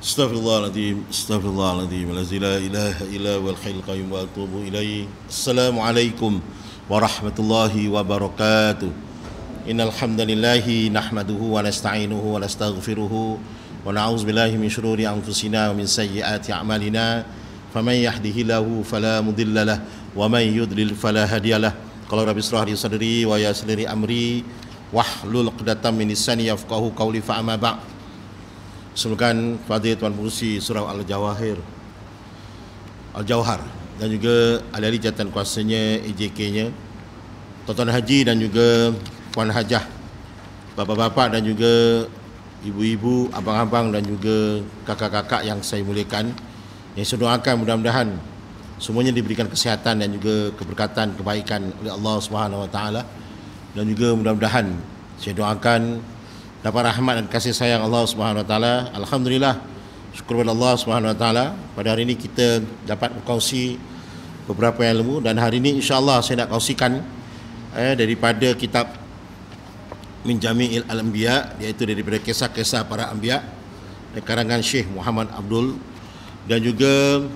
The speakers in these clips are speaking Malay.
Astaghfirullahaladzim, astaghfirullahaladzim, la ilaha illa wal hayyul qayyum wa atubu ilaih. Assalamualaikum warahmatullahi wabarakatuh. Innal hamdalillahi nahmaduhu wa nasta'inuhu wa nastaghfiruhu wa na'udzu billahi min shururi anfusina wa min sayyiati a'malina. Faman yahdihillahu fala mudilla lahu wa man yudlil fala hadiyalah. Qala rabbi ishrah li sadri wa yassir li amri wahlul 'uqdatam min lisani yafqahu qawli fa amma ba'd. Semoga Fadil Tuan Pengerusi Surau Al-Jawahar dan juga ahli-ahli jawatan kuasanya, EJK-nya, tuan-tuan haji dan juga puan hajah, bapa-bapa dan juga ibu-ibu, abang-abang dan juga kakak-kakak yang saya muliakan, yang saya doakan mudah-mudahan semuanya diberikan kesihatan dan juga keberkatan, kebaikan oleh Allah Subhanahu Wa Taala, dan juga mudah-mudahan saya doakan dapat rahmat dan kasih sayang Allah Subhanahu Wa Taala. Alhamdulillah, syukur kepada Allah Subhanahu Wa Taala, pada hari ini kita dapat berkongsi beberapa ilmu, dan hari ini insya-Allah saya nak kongsikan daripada kitab Min Jami'il Al-Anbiya, iaitu daripada kisah-kisah para anbiya karangan Syekh Muhammad Abdul, dan juga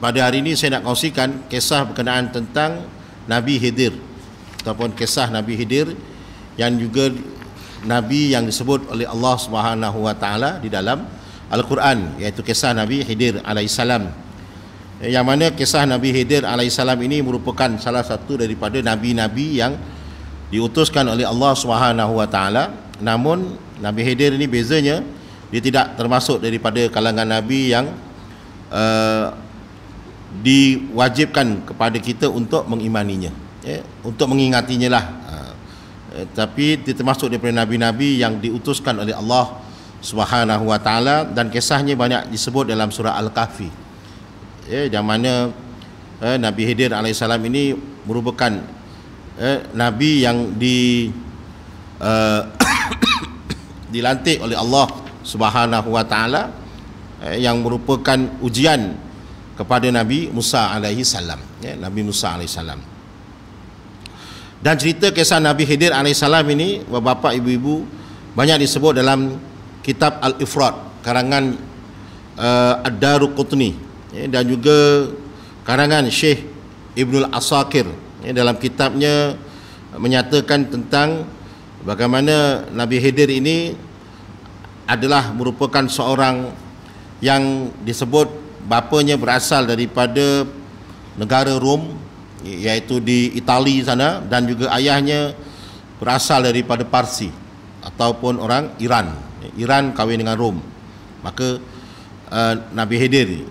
pada hari ini saya nak kongsikan kisah berkenaan tentang Nabi Khidir, ataupun kisah Nabi Khidir yang juga Nabi yang disebut oleh Allah Subhanahu Wa Taala di dalam Al-Quran, iaitu kisah Nabi Khidir alaihissalam. Yang mana kisah Nabi Khidir alaihissalam ini merupakan salah satu daripada nabi-nabi yang diutuskan oleh Allah Subhanahu Wa Taala. Namun Nabi Khidir ini bezanya, dia tidak termasuk daripada kalangan nabi yang diwajibkan kepada kita untuk mengimaninya, untuk mengingatinya lah. Tapi dia termasuk daripada nabi-nabi yang diutuskan oleh Allah Subhanahu Wa Taala, dan kisahnya banyak disebut dalam surah Al-Kahfi, yang mana Nabi Khidir alaihissalam ini merupakan nabi yang dilantik oleh Allah Subhanahu Wa Taala, yang merupakan ujian kepada Nabi Musa alaihissalam, Nabi Musa alaihissalam. Dan cerita kisah Nabi Khidir alaihissalam ini, bapa ibu-ibu, banyak disebut dalam kitab Al-Ifrat karangan Ad-Daruqutni, dan juga karangan Syekh Ibnul Asakir, dalam kitabnya menyatakan tentang bagaimana Nabi Khidir ini adalah merupakan seorang yang disebut bapanya berasal daripada negara Rom, iaitu di Itali sana, dan juga ayahnya berasal daripada Parsi ataupun orang Iran. Iran kahwin dengan Rom. Maka Nabi Khidir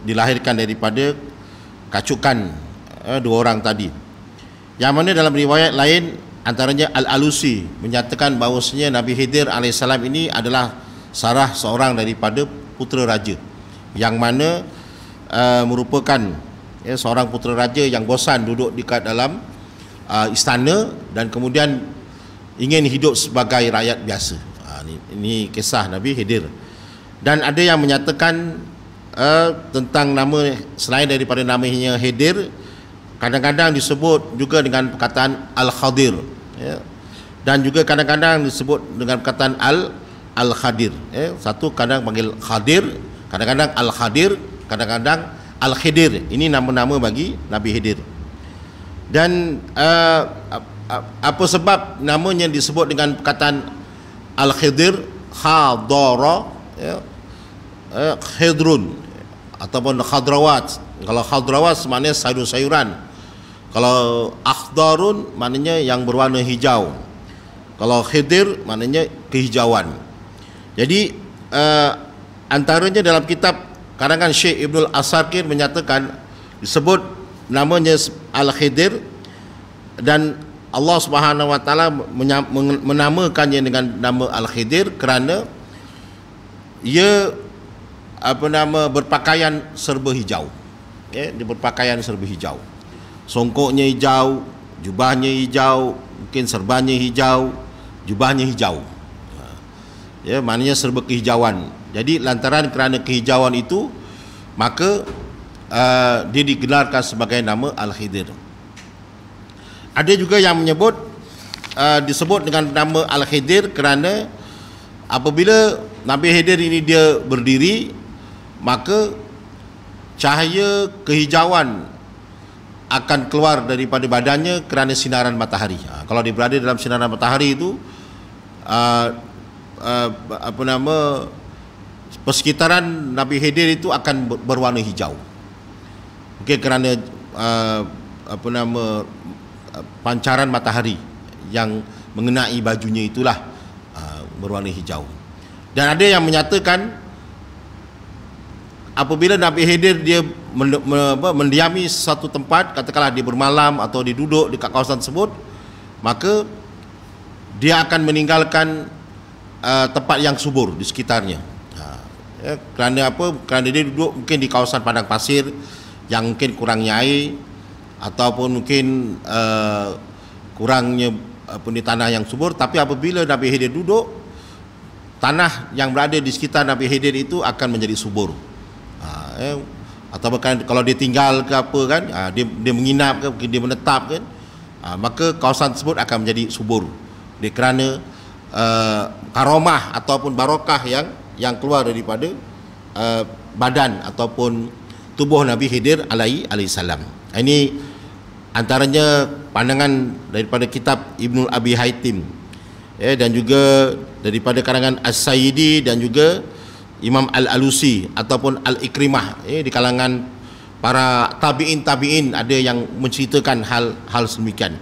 dilahirkan daripada kacukan dua orang tadi. Yang mana dalam riwayat lain, antaranya Al-Alusi menyatakan bahawasanya Nabi Khidir alaihissalam ini adalah salah seorang daripada putera raja, yang mana merupakan seorang putera raja yang bosan duduk dekat dalam istana dan kemudian ingin hidup sebagai rakyat biasa. Ini kisah Nabi Khidir. Dan ada yang menyatakan tentang nama selain daripada namanya Khidir, kadang-kadang disebut juga dengan perkataan Al-Khadir, dan juga kadang-kadang disebut dengan perkataan Al-Khadir. Satu kadang panggil Khadir, kadang-kadang Al-Khadir, kadang-kadang Al-Khidir. Ini nama-nama bagi Nabi Khidir. Dan apa sebab namanya disebut dengan perkataan Al-Khidir, Khadara, Khidrun ataupun Khadrawat. Kalau Khadrawat maknanya sayur-sayuran, kalau Akhdarun maknanya yang berwarna hijau, kalau Khidir maknanya kehijauan. Jadi antaranya dalam kitab karangan Syekh Ibnul Asakir menyatakan disebut namanya Al-Khidir, dan Allah Subhanahu Wa Taala menamakannya dengan nama Al-Khidir kerana ia berpakaian serba hijau. Dia berpakaian serba hijau, songkoknya hijau, jubahnya hijau, mungkin serbanya hijau, jubahnya hijau, maknanya serba kehijauan. Jadi lantaran kerana kehijauan itu, maka dia digelarkan sebagai nama Al-Khidir. Ada juga yang menyebut disebut dengan nama Al-Khidir kerana apabila Nabi Khidir ini dia berdiri, maka cahaya kehijauan akan keluar daripada badannya kerana sinaran matahari. Kalau dia berada dalam sinaran matahari itu, persekitaran Nabi Khidir itu akan berwarna hijau. Mungkin kerana pancaran matahari yang mengenai bajunya itulah berwarna hijau. Dan ada yang menyatakan apabila Nabi Khidir dia mendiami satu tempat, katakanlah dia bermalam atau dia duduk dekat kawasan tersebut, maka dia akan meninggalkan tempat yang subur di sekitarnya. Kerana apa? Kerana dia duduk mungkin di kawasan padang pasir yang mungkin kurangnya air, ataupun mungkin kurangnya tanah yang subur. Tapi apabila Nabi Khidir duduk, tanah yang berada di sekitar Nabi Khidir itu akan menjadi subur. Atau bahkan kalau dia tinggal ke apa kan, dia menginap ke, dia menetap kan, maka kawasan tersebut akan menjadi subur. Dia kerana karomah ataupun barokah yang keluar daripada badan ataupun tubuh Nabi Khidir alaihi salam. Ini antaranya pandangan daripada kitab Ibnu Abi Haitim, dan juga daripada karangan As-Sayyidi dan juga Imam Al-Alusi ataupun Al-Ikrimah, di kalangan para tabi'in ada yang menceritakan hal sedemikian.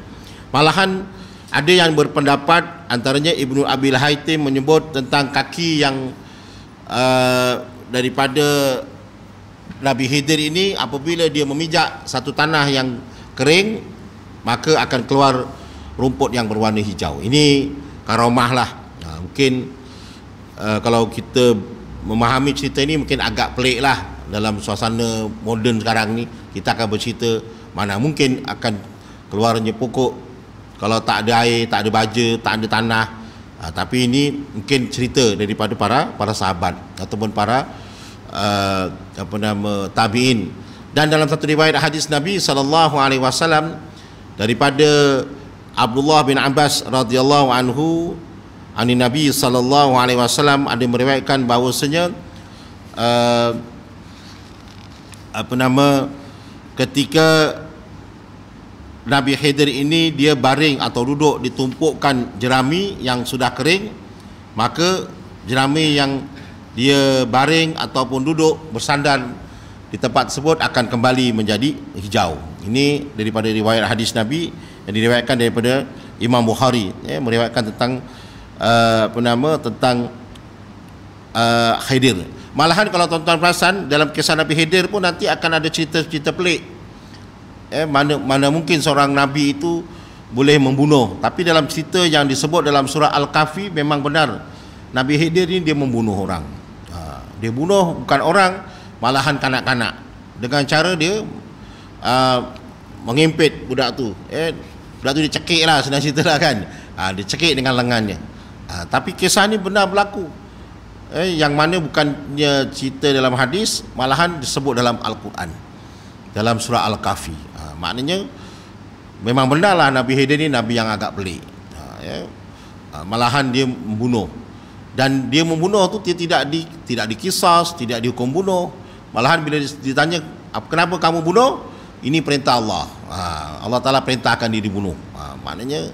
Malahan ada yang berpendapat, antaranya Ibnu Abi Haitim menyebut tentang kaki yang daripada Nabi Khidir ini, apabila dia memijak satu tanah yang kering, maka akan keluar rumput yang berwarna hijau. Ini karomah lah. Mungkin kalau kita memahami cerita ini mungkin agak pelik lah. Dalam suasana moden sekarang ni, kita akan bercerita mana mungkin akan keluarnya pokok kalau tak ada air, tak ada baja, tak ada tanah. Tapi ini mungkin cerita daripada para sahabat ataupun para tabi'in. Dan dalam satu riwayat hadis Nabi SAW daripada Abdullah bin Abbas radhiyallahu anhu, ani Nabi SAW, ada meriwayatkan bahawasanya ketika Nabi Khidir ini dia baring atau duduk di tumpukan jerami yang sudah kering, maka jerami yang dia baring ataupun duduk bersandar di tempat tersebut akan kembali menjadi hijau. Ini daripada riwayat hadis Nabi yang diriwayatkan daripada Imam Bukhari, meriwayatkan tentang tentang Khidir. Malahan kalau tuan-tuan perasan, dalam kisah Nabi Khidir pun nanti akan ada cerita-cerita pelik. Mana mungkin seorang Nabi itu boleh membunuh. Tapi dalam cerita yang disebut dalam surah Al-Kahfi, memang benar Nabi Khidir ini dia membunuh orang. Dia bunuh bukan orang, malahan kanak-kanak, dengan cara dia mengimpit budak tu. Budak tu dicekik lah, senang cerita lah kan. Dia cekik dengan lengannya. Tapi kisah ni benar berlaku. Yang mana bukannya cerita dalam hadis, malahan disebut dalam Al-Quran, dalam surah Al-Kahfi. Maknanya memang benar lah Nabi Khidir ni Nabi yang agak pelik. Malahan dia membunuh. Dan dia membunuh tu dia tidak dikisas, tidak dihukum bunuh. Malahan bila ditanya, kenapa kamu bunuh? Ini perintah Allah. Allah Ta'ala perintahkan dia dibunuh. Maknanya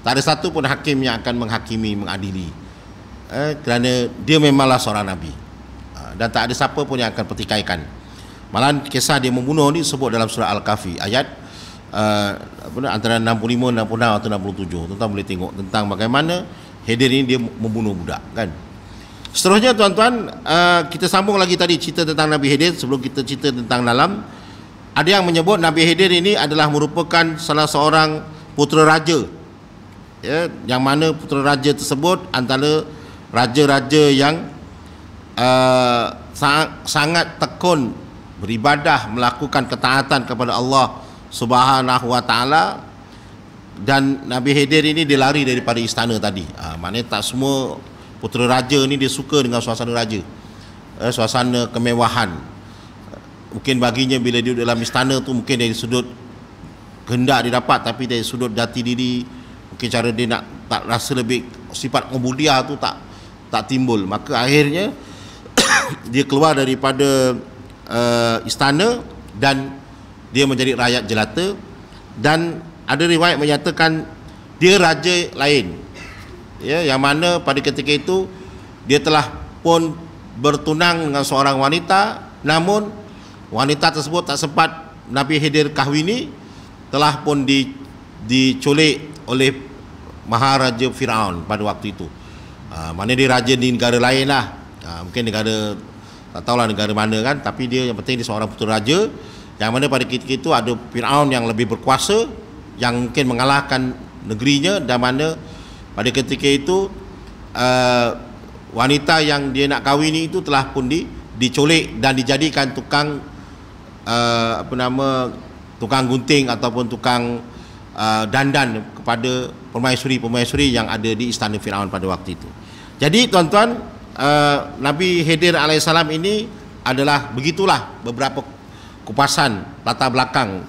tak ada satu pun hakim yang akan menghakimi, mengadili. Kerana dia memanglah seorang Nabi. Dan tak ada siapa pun yang akan pertikaikan. Malahan kisah dia membunuh ni sebut dalam surah Al-Kahfi, ayat antara 65, 66 atau 67. Tuan-tuan boleh tengok tentang bagaimana Khidir ini dia membunuh budak kan. Seterusnya tuan-tuan, kita sambung lagi tadi cerita tentang Nabi Khidir. Sebelum kita cerita tentang dalam, ada yang menyebut Nabi Khidir ini adalah merupakan salah seorang putera raja, yang mana putera raja tersebut antara raja-raja yang sangat tekun beribadah, melakukan ketaatan kepada Allah Subhanahu wa taala. Dan Nabi Khidir ini dia lari daripada istana tadi. Maknanya tak semua putera raja ni dia suka dengan suasana raja, suasana kemewahan. Mungkin baginya bila dia dalam istana tu, mungkin dari sudut kehendak dia dapat, tapi dari sudut jati diri, mungkin cara dia nak tak rasa lebih sifat ubudiah tu tak tak timbul. Maka akhirnya dia keluar daripada istana dan dia menjadi rakyat jelata. Dan ada riwayat menyatakan dia raja lain, ya, yang mana pada ketika itu dia telah pun bertunang dengan seorang wanita, namun wanita tersebut tak sempat Nabi Khidir kahwini, telah pun diculik oleh Maharaja Firaun pada waktu itu. Mana dia raja di negara lain lah, mungkin negara, tak tahulah negara mana kan, tapi dia yang penting dia seorang putera raja, yang mana pada ketika itu ada Firaun yang lebih berkuasa, yang mungkin mengalahkan negerinya, dan mana pada ketika itu wanita yang dia nak kahwini itu telah pun diculik dan dijadikan tukang tukang gunting ataupun tukang dandan kepada permaisuri-permaisuri yang ada di istana Firaun pada waktu itu. Jadi tuan-tuan, Nabi Khidir alaihissalam ini adalah begitulah beberapa kupasan latar belakang.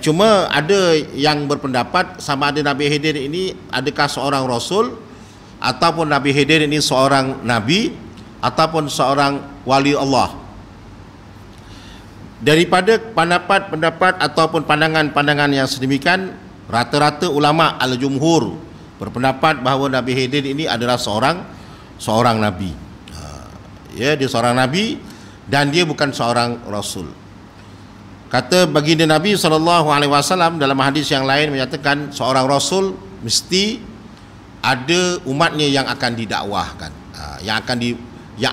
Cuma ada yang berpendapat sama ada Nabi Khidir ini adakah seorang rasul, ataupun Nabi Khidir ini seorang nabi, ataupun seorang wali Allah. Daripada pendapat ataupun pandangan-pandangan yang sedemikian, rata-rata ulama al-jumhur berpendapat bahawa Nabi Khidir ini adalah seorang nabi. Ya, dia seorang nabi dan dia bukan seorang rasul. Kata baginda Nabi SAW dalam hadis yang lain menyatakan seorang rasul mesti ada umatnya yang akan didakwahkan, yang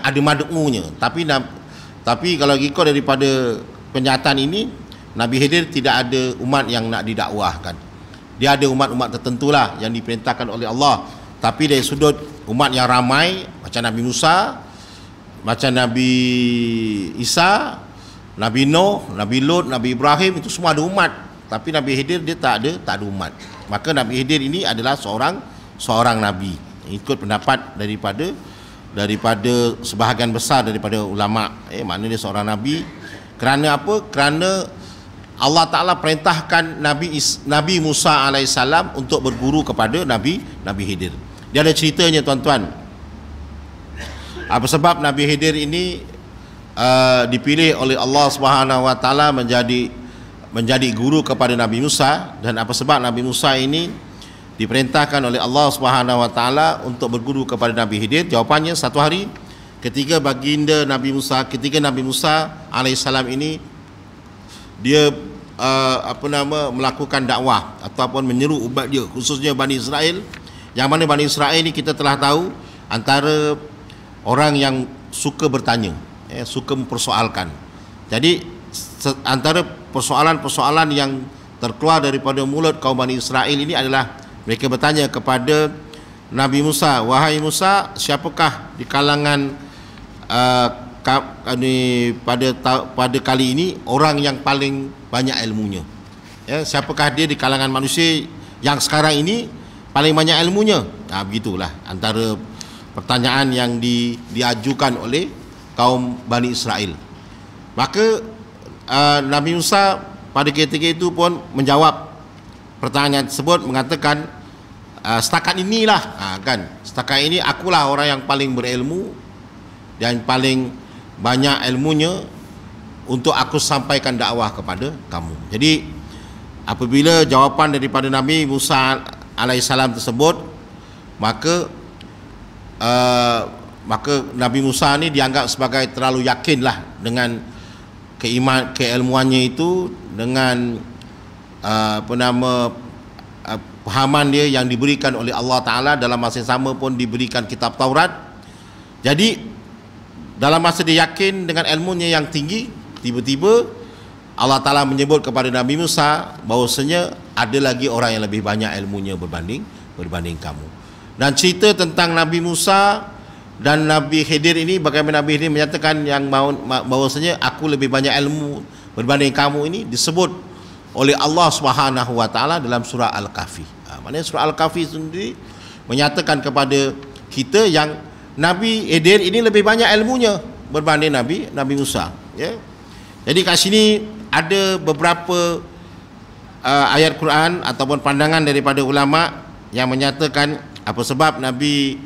ada mad'unya. Tapi kalau ikut daripada penyataan ini, Nabi Khidir tidak ada umat yang nak didakwahkan. Dia ada umat-umat tertentulah yang diperintahkan oleh Allah. Tapi dari sudut umat yang ramai, macam Nabi Musa, macam Nabi Isa, Nabi Nuh, Nabi Lut, Nabi Ibrahim, itu semua ada umat. Tapi Nabi Khidir dia tak ada umat. Maka Nabi Khidir ini adalah seorang nabi. Ikut pendapat daripada sebahagian besar daripada ulama, maknanya dia seorang nabi. Kerana apa? Kerana Allah Ta'ala perintahkan Nabi Musa alaihissalam untuk berguru kepada Nabi Khidir. Dia ada ceritanya tuan-tuan. Apa sebab Nabi Khidir ini dipilih oleh Allah Subhanahu Wa Ta'ala menjadi guru kepada Nabi Musa, dan apa sebab Nabi Musa ini diperintahkan oleh Allah Subhanahu Wa Ta'ala untuk berguru kepada Nabi Khidir? Jawapannya, satu hari ketika Nabi Musa alaihissalam ini dia melakukan dakwah ataupun menyeru umat dia, khususnya Bani Israel, yang mana Bani Israel ini kita telah tahu antara orang yang suka bertanya, suka mempersoalkan. Jadi antara persoalan-persoalan yang terkeluar daripada mulut kaum Bani Israel ini adalah mereka bertanya kepada Nabi Musa, wahai Musa, siapakah di kalangan pada kali ini orang yang paling banyak ilmunya? Siapakah dia di kalangan manusia yang sekarang ini paling banyak ilmunya? Begitulah antara pertanyaan yang diajukan oleh kaum Bani Israel. Maka Nabi Musa pada ketika itu pun menjawab pertanyaan tersebut, mengatakan setakat inilah, setakat ini akulah orang yang paling berilmu dan paling banyak ilmunya untuk aku sampaikan dakwah kepada kamu. Jadi apabila jawapan daripada Nabi Musa alaihissalam tersebut, maka Nabi Musa ni dianggap sebagai terlalu yakinlah dengan keilmuannya itu, dengan pahaman dia yang diberikan oleh Allah Ta'ala. Dalam masa yang sama pun diberikan kitab Taurat. Jadi dalam masa dia yakin dengan ilmunya yang tinggi, tiba-tiba Allah Ta'ala menyebut kepada Nabi Musa bahawasanya ada lagi orang yang lebih banyak ilmunya berbanding kamu. Dan cerita tentang Nabi Musa dan Nabi Khidir ini, bagaimana Nabi Khidir menyatakan yang bahawasanya aku lebih banyak ilmu berbanding kamu, ini disebut oleh Allah Subhanahu Wa Ta'ala dalam surah Al-Kahfi. Maknanya surah Al-Kahfi sendiri menyatakan kepada kita yang Nabi Khidir ini lebih banyak ilmunya berbanding Nabi Musa. Jadi kat sini ada beberapa ayat Quran ataupun pandangan daripada ulama yang menyatakan apa sebab Nabi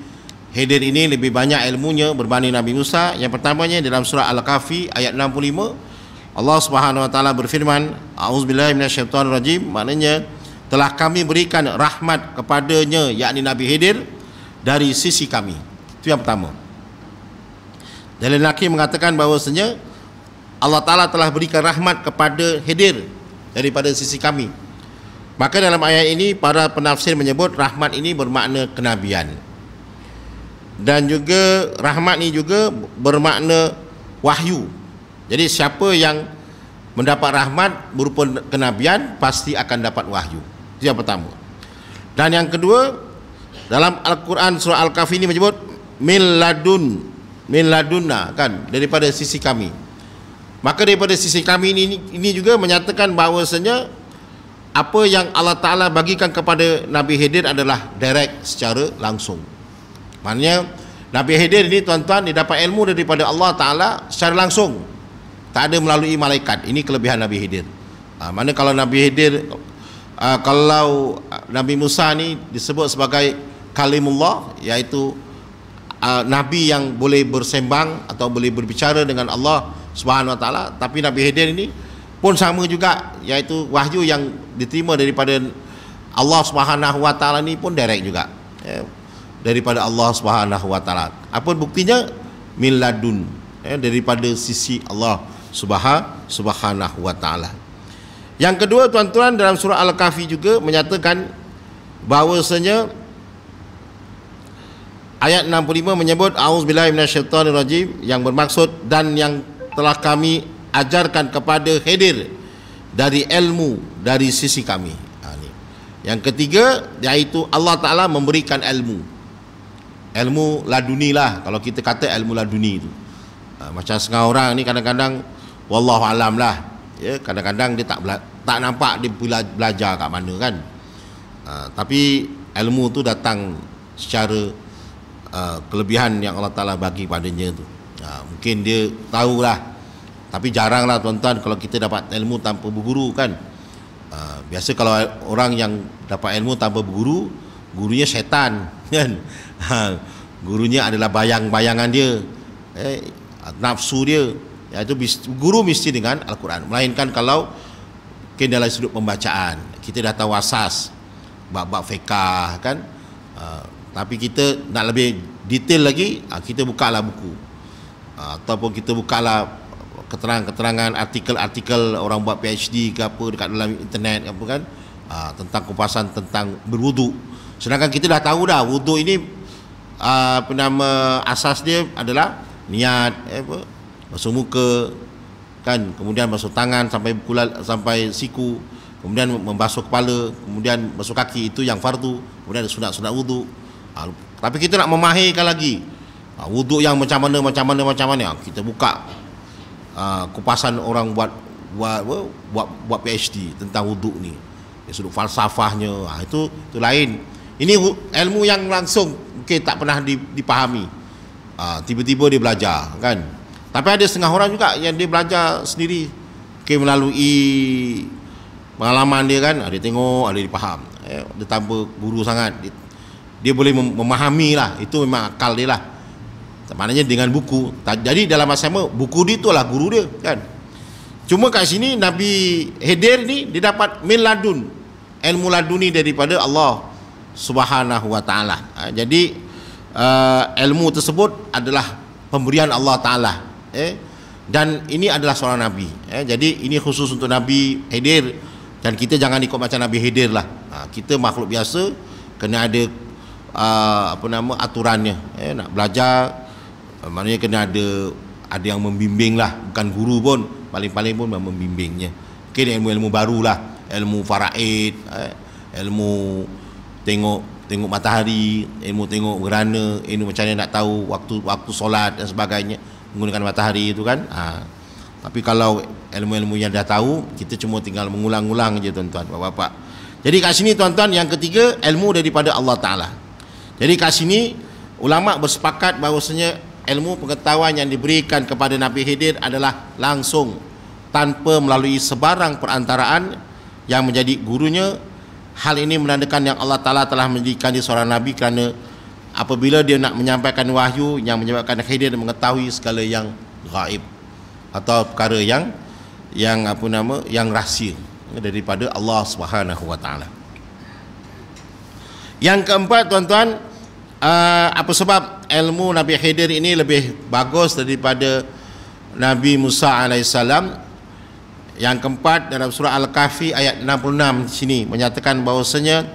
Khidir ini lebih banyak ilmunya berbanding Nabi Musa. Yang pertamanya dalam surah Al-Kahfi ayat 65, Allah Subhanahu wa taala berfirman, A'udzubillahi minasyaitonirrajim, maknanya telah kami berikan rahmat kepadanya, yakni Nabi Khidir, dari sisi kami. Itu yang pertama. Dalil Naqi mengatakan bahawasanya Allah Ta'ala telah berikan rahmat kepada Khidir daripada sisi kami. Maka dalam ayat ini para penafsir menyebut rahmat ini bermakna kenabian. Dan juga rahmat ini juga bermakna wahyu. Jadi siapa yang mendapat rahmat berupa kenabian pasti akan dapat wahyu. Itu yang pertama. Dan yang kedua, dalam Al-Quran surah Al-Kahfi ini menyebut min ladunna, kan, daripada sisi kami. Maka daripada sisi kami ini juga menyatakan bahawasanya apa yang Allah Ta'ala bagikan kepada Nabi Khidir adalah direct, secara langsung. Maknanya Nabi Khidir ini tuan-tuan, dia dapat ilmu daripada Allah Ta'ala secara langsung, tak ada melalui malaikat. Ini kelebihan Nabi Khidir. Mana kalau Nabi Khidir, kalau Nabi Musa ni disebut sebagai kalimullah, iaitu Nabi yang boleh bersembang atau boleh berbicara dengan Allah Subhanahu wa taala. Tapi Nabi Khidir ini pun sama juga, iaitu wahyu yang diterima daripada Allah Subhanahu wa taala ni pun direct juga, daripada Allah Subhanahu wa taala. Apa buktinya? Min ladun, daripada sisi Allah Subhanahu wa taala. Yang kedua tuan-tuan, dalam surah Al-Kahfi juga menyatakan bahawasanya ayat 65 menyebut A'udzubillahi minasyaitonirrajim, yang bermaksud dan yang telah kami ajarkan kepada Khidir dari ilmu dari sisi kami. Yang ketiga, iaitu Allah Ta'ala memberikan ilmu laduni lah, kalau kita kata ilmu laduni itu. Macam setengah orang ni kadang-kadang wallahu alam lah, ya, kadang-kadang dia tak nampak dia belajar kat mana, kan. Tapi ilmu tu datang secara kelebihan yang Allah Ta'ala bagi padanya tu. Mungkin dia tahulah, tapi jaranglah tuan-tuan kalau kita dapat ilmu tanpa berguru, kan. Biasa kalau orang yang dapat ilmu tanpa berguru, gurunya syaitan, kan. Gurunya adalah bayang-bayangan dia, nafsu dia. Itu guru mesti dengan Al-Quran. Melainkan kalau mungkin dalam sudut pembacaan, kita dah tahu asas bab-bab fiqah, kan. Tapi kita nak lebih detail lagi, kita bukalah buku, ataupun kita bukalah keterangan-keterangan artikel-artikel orang buat PhD ke apa dekat dalam internet apa, kan, tentang kupasan tentang berwuduk. Sedangkan kita dah tahu dah wuduk ini apa nama asas dia adalah niat, basuh muka, kan, kemudian basuh tangan sampai siku, kemudian membasuh kepala, kemudian basuh kaki, itu yang fardu. Kemudian ada sunat-sunat wuduk. Tapi kita nak memahirkan lagi wuduk yang macam mana, kita buka kupasan orang buat PhD tentang wuduk ni, sudut falsafahnya. Itu lain. Ini ilmu yang langsung mungkin tak pernah dipahami, tiba-tiba dia belajar, kan. Tapi ada setengah orang juga yang dia belajar sendiri, melalui pengalaman dia, kan. Dia tengok, dia faham, dia tanpa guru sangat, dia boleh memahami lah. Itu memang akal dia lah, maknanya dengan buku. Jadi dalam masa sama buku dia itulah guru dia, kan. Cuma kat sini Nabi Khidir ni dia dapat min ladun, ilmu laduni daripada Allah Subhanahu wa taala. Jadi ilmu tersebut adalah pemberian Allah Taala, dan ini adalah seorang nabi. Jadi ini khusus untuk Nabi Khidir, dan kita jangan ikut macam Nabi Khidir lah. Kita makhluk biasa, kena ada aturannya. Nak belajar, maknanya kena ada yang membimbing lah, bukan guru pun, paling-paling pun membimbingnya. Mungkin ilmu-ilmu baru lah, ilmu faraid, ilmu tengok matahari, ilmu tengok gerhana, ilmu macam mana nak tahu waktu solat dan sebagainya menggunakan matahari itu, kan. Tapi kalau ilmu-ilmu yang dah tahu, kita cuma tinggal mengulang-ulang je, tuan-tuan, bapak-bapak. Jadi kat sini tuan-tuan, yang ketiga, ilmu daripada Allah Ta'ala. Jadi kat sini ulama bersepakat bahawasanya ilmu pengetahuan yang diberikan kepada Nabi Khidir adalah langsung, tanpa melalui sebarang perantaraan yang menjadi gurunya. Hal ini menandakan yang Allah Ta'ala telah menjadikan dia seorang Nabi kerana apabila dia nak menyampaikan wahyu yang menyebabkan Khidir mengetahui segala yang gaib atau perkara yang yang rahsia daripada Allah Subhanahu wa taala. Yang keempat, tuan-tuan, apa sebab ilmu Nabi Khidir ini lebih bagus daripada Nabi Musa alaihissalam? Yang keempat, dalam surah Al-Kahfi ayat 66 di sini menyatakan bahawasanya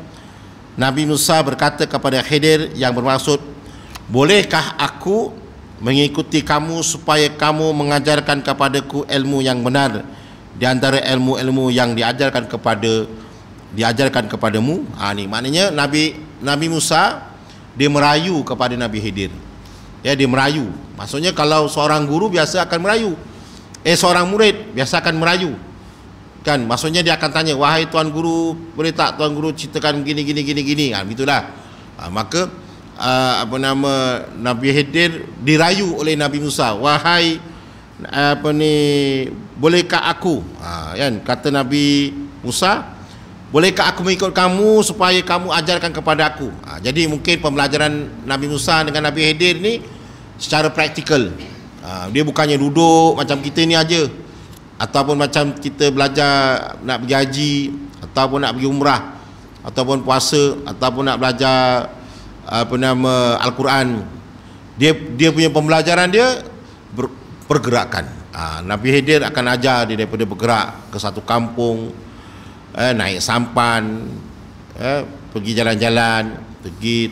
Nabi Musa berkata kepada Khidir, yang bermaksud, bolehkah aku mengikuti kamu supaya kamu mengajarkan kepadaku ilmu yang benar di antara ilmu-ilmu yang diajarkan kepadamu. Ni maknanya Nabi Musa dia merayu kepada Nabi Khidir. Ya, dia merayu. Maksudnya kalau seorang guru biasa akan merayu. Seorang murid biasa akan merayu. Kan, maksudnya dia akan tanya, wahai tuan guru, boleh tak tuan guru ceritakan gini. Begitulah. Maka Nabi Khidir dirayu oleh Nabi Musa, wahai bolehkah aku, kan, kata Nabi Musa, bolehkah aku mengikut kamu supaya kamu ajarkan kepada aku. Jadi mungkin pembelajaran Nabi Musa dengan Nabi Khidir ni secara praktikal. Dia bukannya duduk macam kita ni aja, ataupun macam kita belajar nak pergi haji, ataupun nak pergi umrah, ataupun puasa, ataupun nak belajar Al-Quran. Dia punya pembelajaran dia pergerakan. Nabi Khidir akan ajar dia daripada bergerak ke satu kampung, naik sampan, pergi jalan-jalan, pergi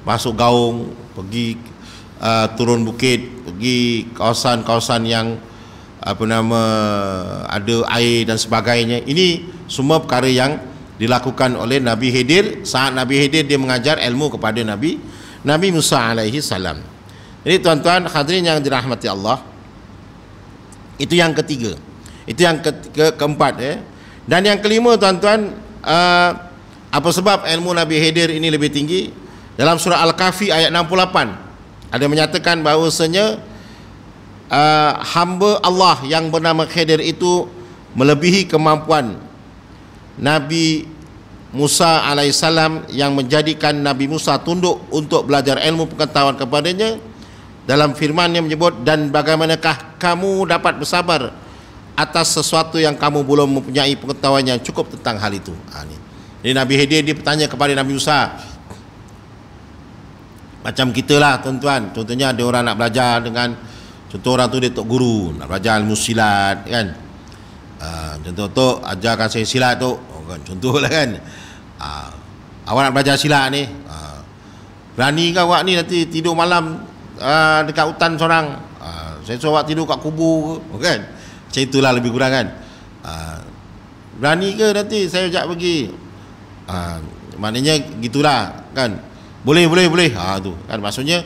masuk gaung, pergi turun bukit, pergi kawasan-kawasan yang ada air dan sebagainya. Ini semua perkara yang dilakukan oleh Nabi Khidir saat Nabi Khidir dia mengajar ilmu kepada Nabi Musa alaihi salam. Jadi tuan-tuan hadirin yang dirahmati Allah, itu yang ketiga. Itu yang keempat. Dan yang kelima, tuan-tuan, apa sebab ilmu Nabi Khidir ini lebih tinggi? Dalam surah Al-Kahfi ayat 68 ada menyatakan bahawasanya hamba Allah yang bernama Khidir itu melebihi kemampuan Nabi Musa alaihissalam yang menjadikan Nabi Musa tunduk untuk belajar ilmu pengetahuan kepadanya. Dalam firman yang menyebut, dan bagaimanakah kamu dapat bersabar atas sesuatu yang kamu belum mempunyai pengetahuan yang cukup tentang hal itu. Jadi Nabi Khidir dia bertanya kepada Nabi Musa, macam kita lah tuan-tuan. Contohnya ada orang nak belajar dengan, contoh orang tu dia tok guru, nak belajar ilmu silat kan. Contoh tu ajarkan saya silat tu, kan, contoh lah kan. Awak nak belajar silat ni, berani ke awak ni nanti tidur malam dekat hutan seorang? Saya suruh awak tidur kat kubur kan. Macam itulah lebih kurang kan. Berani ke nanti saya ajak pergi? Maknanya gitulah kan. Boleh. Tu kan, maksudnya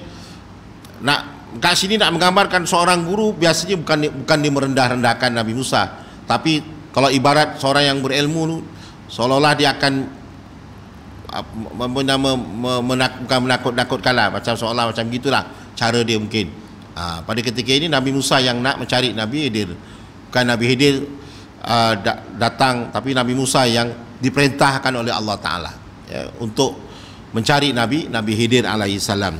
nak kat sini nak menggambarkan seorang guru biasanya bukan dia merendah-rendahkan Nabi Musa, tapi kalau ibarat seorang yang berilmu seolah-olah dia akan bukan menakut-nakutkan lah, macam seolah macam gitulah cara dia mungkin. Pada ketika ini Nabi Musa yang nak mencari Nabi Khidir, bukan Nabi Khidir datang, tapi Nabi Musa yang diperintahkan oleh Allah Ta'ala untuk mencari Nabi Khidir alaihi salam.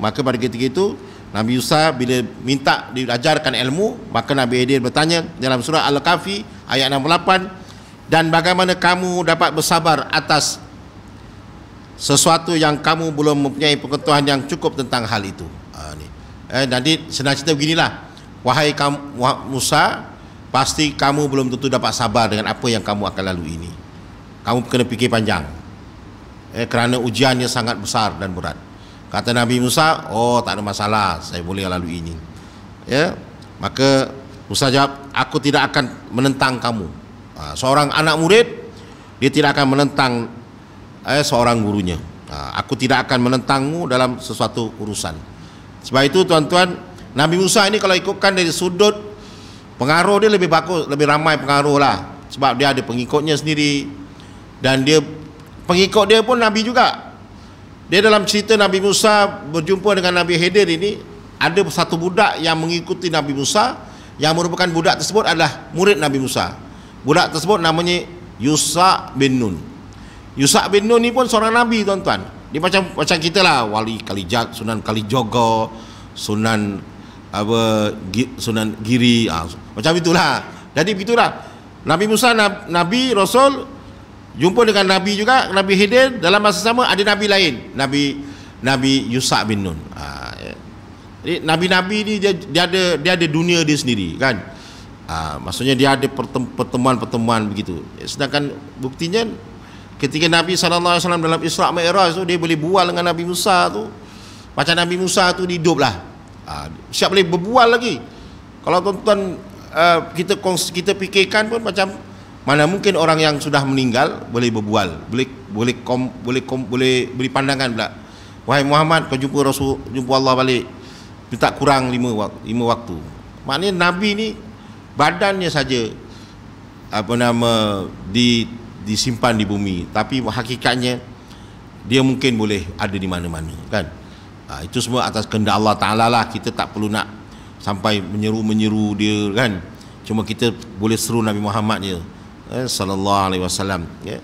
Maka pada ketika itu Nabi Musa bila minta diajarkan ilmu, maka Nabi Khidir bertanya dalam surah Al-Kahfi ayat 68, dan bagaimana kamu dapat bersabar atas sesuatu yang kamu belum mempunyai pengetahuan yang cukup tentang hal itu. Jadi senang cerita beginilah, wahai kamu Musa, pasti kamu belum tentu dapat sabar dengan apa yang kamu akan lalui ini. Kamu kena fikir panjang, kerana ujiannya sangat besar dan berat. Kata Nabi Musa, oh tak ada masalah, saya boleh lalui ini. Maka Musa jawab, aku tidak akan menentang kamu. Seorang anak murid, dia tidak akan menentang seorang gurunya. Aku tidak akan menentangmu dalam sesuatu urusan. Sebab itu tuan-tuan, Nabi Musa ini kalau ikutkan dari sudut pengaruh dia lebih bagus, lebih ramai pengaruh lah. Sebab dia ada pengikutnya sendiri, dan dia pengikut dia pun Nabi juga. Dia dalam cerita Nabi Musa berjumpa dengan Nabi Khidir ini, ada satu budak yang mengikuti Nabi Musa, yang merupakan budak tersebut adalah murid Nabi Musa. Budak tersebut namanya Yusha bin Nun. Yusha bin Nun ni pun seorang Nabi tuan-tuan. Dia macam kita lah, Wali Kalijat, Sunan Kalijogo, Sunan Sunan Giri, macam itulah. Jadi begitulah. Nabi Musa, Nabi Rasul jumpa dengan Nabi juga, Nabi Khidir. Dalam masa sama ada Nabi lain, Nabi Yusa bin Nun. Jadi Nabi-Nabi ni dia ada dunia dia sendiri kan. Maksudnya dia ada pertemuan-pertemuan begitu. Sedangkan buktinya ketika Nabi SAW dalam Isra' Mi'raj tu, dia boleh bual dengan Nabi Musa tu. Macam Nabi Musa tu hidup lah. Siap boleh berbual lagi. Kalau tuan-tuan kita fikirkan pun macam mana mungkin orang yang sudah meninggal boleh berbual, boleh beri pandangan pula. Wahai Muhammad, kau jumpa Rasul, jumpa Allah balik, minta kurang 5 waktu. Maknanya Nabi ni badannya saja disimpan di bumi, tapi hakikatnya dia mungkin boleh ada di mana-mana kan. Itu semua atas kehendak Allah Ta'ala lah. Kita tak perlu nak sampai menyeru dia kan. Cuma kita boleh seru Nabi Muhammad je, sallallahu alaihi wasallam, ya.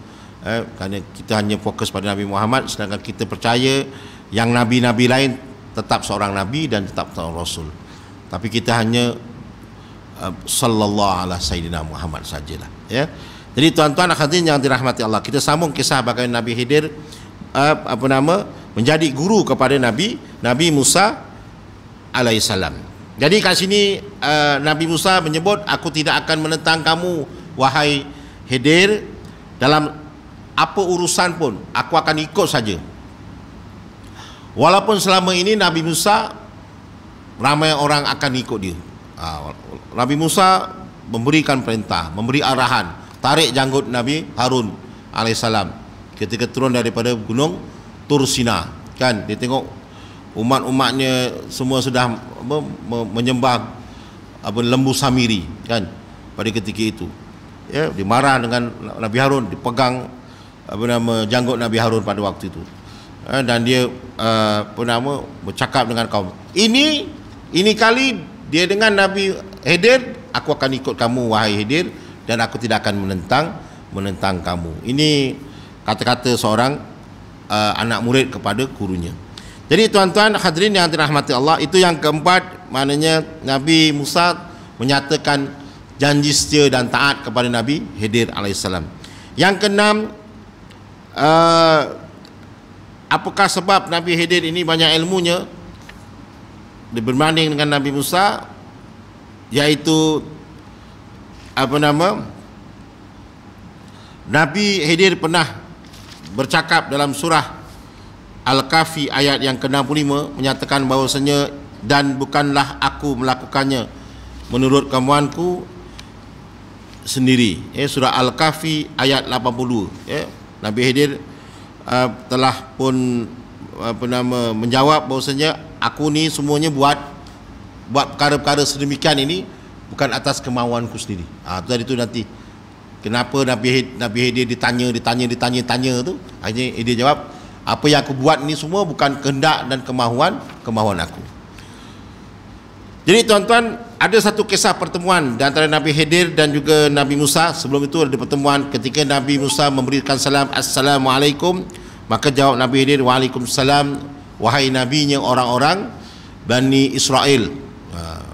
Kerana kita hanya fokus pada Nabi Muhammad, sedangkan kita percaya yang nabi-nabi lain tetap seorang nabi dan tetap seorang rasul, tapi kita hanya sallallahu ala sayyidina Muhammad sajalah, ya. Jadi tuan-tuan hadirin yang dirahmati Allah, kita sambung kisah bagaimana Nabi Khidir menjadi guru kepada Nabi Musa alaihissalam. Jadi kat sini Nabi Musa menyebut, aku tidak akan menentang kamu wahai Khidir, dalam apa urusan pun aku akan ikut saja. Walaupun selama ini Nabi Musa ramai orang akan ikut dia. Nabi Musa memberikan perintah, memberi arahan, tarik janggut Nabi Harun alaihissalam ketika turun daripada gunung Tur Sina kan. Dia tengok umat-umatnya semua sudah menyembah lembu Samiri kan pada ketika itu, ya. Dia marah dengan Nabi Harun, dipegang janggut Nabi Harun pada waktu itu, dan dia bercakap dengan kaum ini kali dia dengan Nabi Khidir, aku akan ikut kamu wahai Khidir, dan aku tidak akan menentang kamu. Ini kata-kata seorang anak murid kepada gurunya. Jadi tuan-tuan hadirin yang dirahmati Allah, itu yang keempat, maknanya Nabi Musa menyatakan janji setia dan taat kepada Nabi Khidir alaihissalam. Yang keenam, apakah sebab Nabi Khidir ini banyak ilmunya berbanding dengan Nabi Musa, yaitu Nabi Khidir pernah bercakap dalam surah Al-Kahfi ayat yang ke-65, menyatakan bahawasanya, dan bukanlah aku melakukannya menurut kemauanku sendiri. Surah Al-Kahfi ayat 82. Nabi Khidir telah pun menjawab bahawasanya, aku ni semuanya buat perkara-perkara sedemikian ini bukan atas kemauanku sendiri. Tadi tu nanti kenapa Nabi Khidir ditanya tu, akhirnya dia jawab, apa yang aku buat ni semua bukan kehendak dan kemahuan aku. Jadi tuan-tuan, ada satu kisah pertemuan di antara Nabi Khidir dan juga Nabi Musa. Sebelum itu ada pertemuan ketika Nabi Musa memberikan salam, Assalamualaikum, maka jawab Nabi Khidir, Waalaikumsalam, wahai nabinya orang-orang Bani Israel.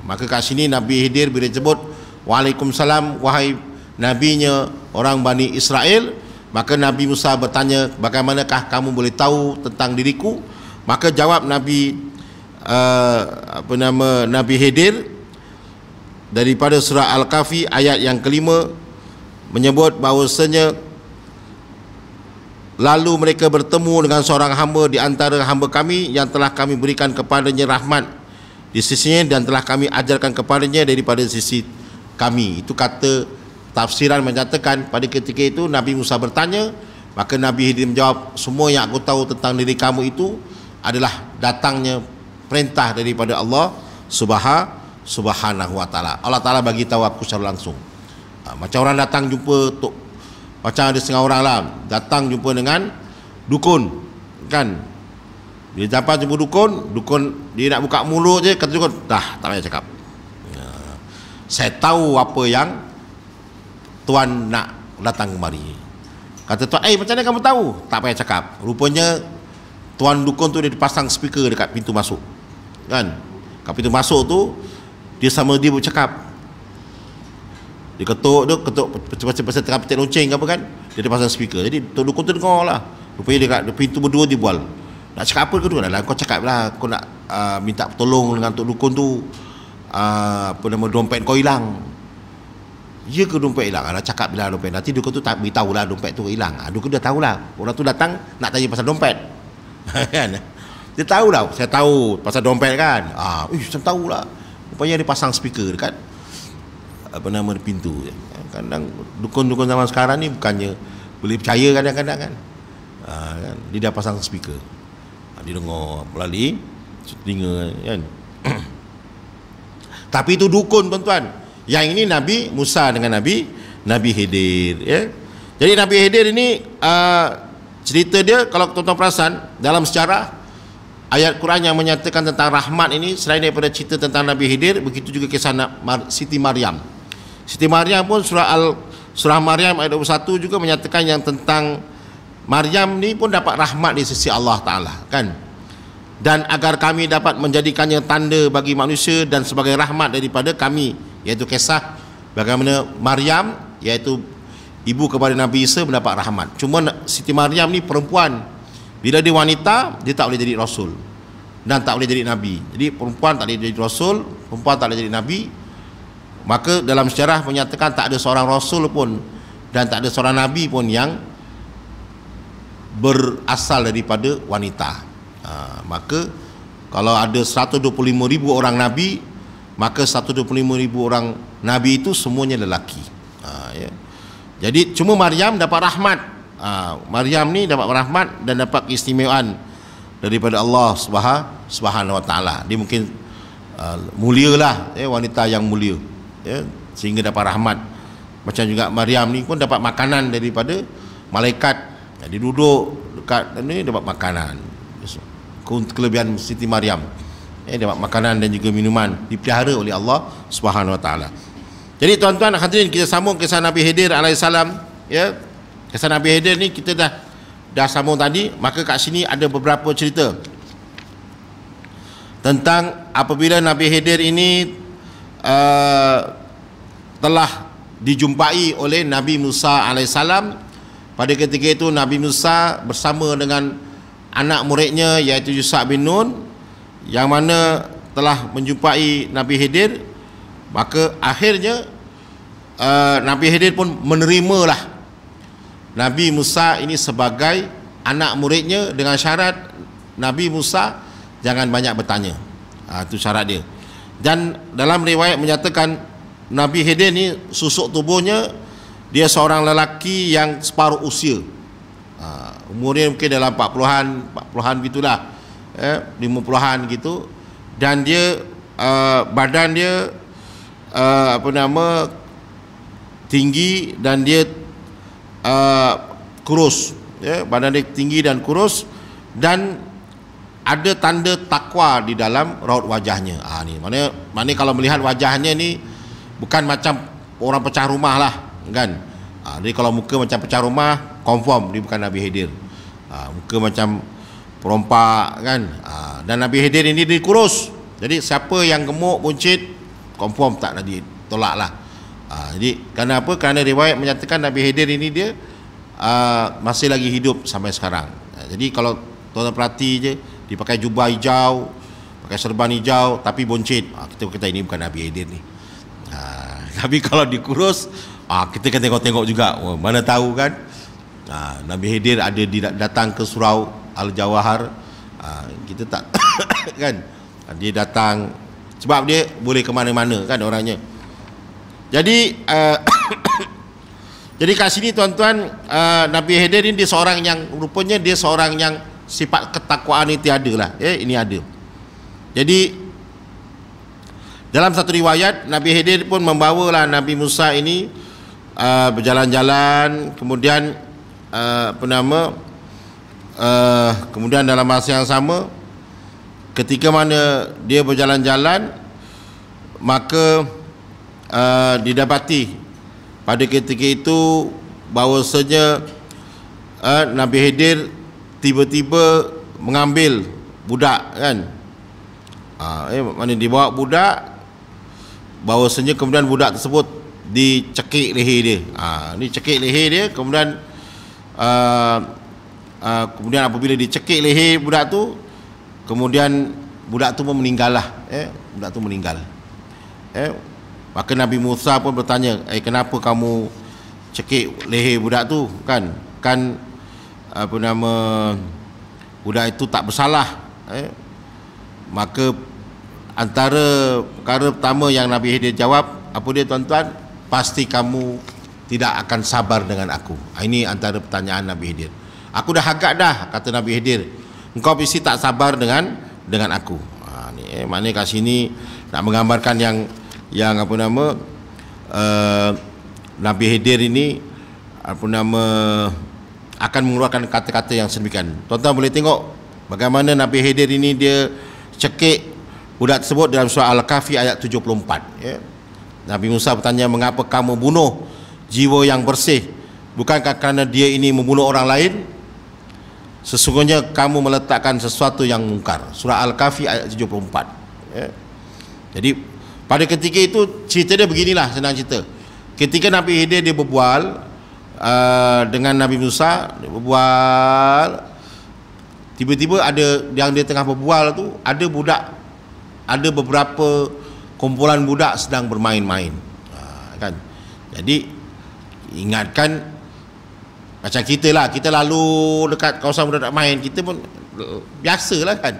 Maka kat sini Nabi Khidir bila sebut Waalaikumsalam, wahai nabinya orang Bani Israel, maka Nabi Musa bertanya, bagaimanakah kamu boleh tahu tentang diriku? Maka jawab Nabi Nabi Khidir daripada surah Al-Kahfi ayat yang ke-5 menyebut bahawasanya, lalu mereka bertemu dengan seorang hamba di antara hamba kami yang telah kami berikan kepadanya rahmat di sisinya dan telah kami ajarkan kepadanya daripada sisi kami. Itu kata tafsiran menyatakan pada ketika itu Nabi Musa bertanya, maka Nabi Khidir menjawab, semua yang aku tahu tentang diri kamu itu adalah datangnya perintah daripada Allah Subhanahu wa ta'ala. Allah Ta'ala bagi tahu aku secara langsung. Macam orang datang jumpa macam ada setengah orang lah datang jumpa dengan dukun kan. Dia dapat jumpa dukun dia nak buka mulut je, kata dukun, dah tak payah cakap, saya tahu apa yang tuan nak datang kemari. Kata tuan, macam mana kamu tahu? Tak payah cakap. Rupanya tuan dukun tu dia dipasang speaker dekat pintu masuk, kan? Kat pintu masuk tu dia sama dia bercakap. Dia ketuk pasal tengah petik lonceng ke apa kan, dia ada pasang speaker. Jadi tuan dukun tu dengar lah. Rupanya dekat pintu berdua dia bual. Nak cakap apa ke tu? Kau cakap lah, kau nak minta tolong dengan tuan dukun tu, apa nama, dompet kau hilang. Ya ke dompet hilang? Nak cakap bila dompet. Nanti dukun tu tak beritahu lah dompet tu hilang. Dukun dia tahulah. Orang tu datang nak tanya pasal dompet. Kan? Dia tahu lah, saya tahu pasal dompet kan. Saya tahu lah. Rupanya dia pasang speaker dekat apa nama pintu. Kadang dukun-dukun zaman sekarang ni bukannya boleh percaya kadang-kadang kan. Kan? Dia dah pasang speaker. Dia dengar melalui telinga kan. Tapi itu dukun, tuan-tuan. Yang ini Nabi Musa dengan Nabi Khidir, ya. Jadi Nabi Khidir ini cerita dia, kalau tuan-tuan perasan dalam sejarah ayat Quran yang menyatakan tentang rahmat ini, selain daripada cerita tentang Nabi Khidir, begitu juga kisah Siti Maryam. Siti Maryam pun surah Maryam ayat 21 juga menyatakan yang tentang Maryam ni pun dapat rahmat di sisi Allah Ta'ala, kan? Dan agar kami dapat menjadikannya tanda bagi manusia dan sebagai rahmat daripada kami, iaitu kisah bagaimana Maryam, iaitu ibu kepada Nabi Isa, mendapat rahmat. Cuma Siti Maryam ni perempuan, bila dia wanita dia tak boleh jadi rasul dan tak boleh jadi nabi. Jadi perempuan tak boleh jadi rasul, perempuan tak boleh jadi nabi. Maka dalam sejarah menyatakan tak ada seorang rasul pun dan tak ada seorang nabi pun yang berasal daripada wanita. Maka kalau ada 125,000 orang nabi, maka 125,000 orang nabi itu semuanya lelaki. Ya. Jadi cuma Maryam dapat rahmat. Maryam ni dapat rahmat dan dapat keistimewaan daripada Allah Subhanahu Wa Taala. Dia mungkin mulialah, wanita yang mulia, ya, sehingga dapat rahmat. Macam juga Maryam ni pun dapat makanan daripada malaikat. Dia duduk dekat ni dapat makanan. Kelebihan Siti Maryam, dapat makanan dan juga minuman, dipelihara oleh Allah Subhanahu Wa Taala. Jadi tuan-tuan hadirin, kita sambung kisah Nabi Khidir alaihissalam, ya. Kisah Nabi Khidir ni kita dah sambung tadi. Maka kat sini ada beberapa cerita tentang apabila Nabi Khidir ini telah dijumpai oleh Nabi Musa alaihissalam. Pada ketika itu Nabi Musa bersama dengan anak muridnya iaitu Yusha bin Nun, yang mana telah menjumpai Nabi Khidir. Maka akhirnya Nabi Khidir pun menerimalah Nabi Musa ini sebagai anak muridnya, dengan syarat Nabi Musa jangan banyak bertanya. Itu syarat dia. Dan dalam riwayat menyatakan Nabi Khidir ni susuk tubuhnya dia seorang lelaki yang separuh usia. Umurnya mungkin dalam 40-an gitulah, 50-an gitu. Dan dia badan dia tinggi dan dia kurus, ya, badan dia tinggi dan kurus, dan ada tanda takwa di dalam raut wajahnya. Ni mana kalau melihat wajahnya ni bukan macam orang pecah rumah lah, kan? Jadi kalau muka macam pecah rumah, confirm dia bukan Nabi Khidir. Muka macam perompak, kan? Dan Nabi Khidir ini dia kurus. Jadi siapa yang gemuk, buncit, confirm tak Nabi tolak lah. Jadi kerana apa? Kerana riwayat menyatakan Nabi Khidir ini dia masih lagi hidup sampai sekarang. Jadi kalau tuan-tuan perhati je, dia pakai jubah hijau, pakai serban hijau, tapi buncit, kita kata ini bukan Nabi Khidir ni. Tapi kalau dikurus, kita kan tengok-tengok juga, mana tahu kan. Nabi Khidir ada datang ke surau Al-Jawahar, kita tak kan, dia datang sebab dia boleh ke mana-mana kan orangnya. Jadi jadi kat sini tuan-tuan, Nabi Khidir ini dia seorang yang rupanya dia seorang yang sifat ketakwaan ini tiada lah, ini ada. Jadi dalam satu riwayat Nabi Khidir pun membawalah Nabi Musa ini berjalan-jalan, kemudian kemudian dalam masa yang sama ketika mana dia berjalan-jalan, maka didapati pada ketika itu bahawasanya Nabi Khidir tiba-tiba mengambil budak kan. Mana dibawa budak, bahawasanya kemudian budak tersebut dicekik leher dia. Ni cekik leher dia, kemudian kemudian apabila dicekik leher budak tu, kemudian budak tu pun meninggal lah. Budak tu meninggal. Maka Nabi Musa pun bertanya, kenapa kamu cekik leher budak tu kan? Kan apa nama, budak itu tak bersalah. Maka antara perkara pertama yang Nabi Khidir jawab, apa dia tuan-tuan? Pasti kamu tidak akan sabar dengan aku. Ini antara pertanyaan Nabi Khidir. Aku dah agak dah, kata Nabi Khidir, engkau mesti tak sabar dengan aku. Maknanya kat sini nak menggambarkan yang apa nama, Nabi Khidir ini apa nama, akan mengeluarkan kata-kata yang sedemikian. Tuan-tuan boleh tengok bagaimana Nabi Khidir ini dia cekik budak tersebut dalam surah Al-Kahfi ayat 74. Nabi Musa bertanya, mengapa kamu bunuh jiwa yang bersih? Bukankah kerana dia ini membunuh orang lain? Sesungguhnya kamu meletakkan sesuatu yang mungkar. Surah Al-Kahfi ayat 74. Jadi pada ketika itu cerita dia beginilah, senang cerita. Ketika Nabi Khidir dia berbual dengan Nabi Musa, dia berbual, tiba-tiba ada yang dia tengah berbual tu, ada budak, ada beberapa kumpulan budak sedang bermain-main, kan. Jadi ingatkan macam kita lah, kita lalu dekat kawasan budak main, kita pun biasalah kan.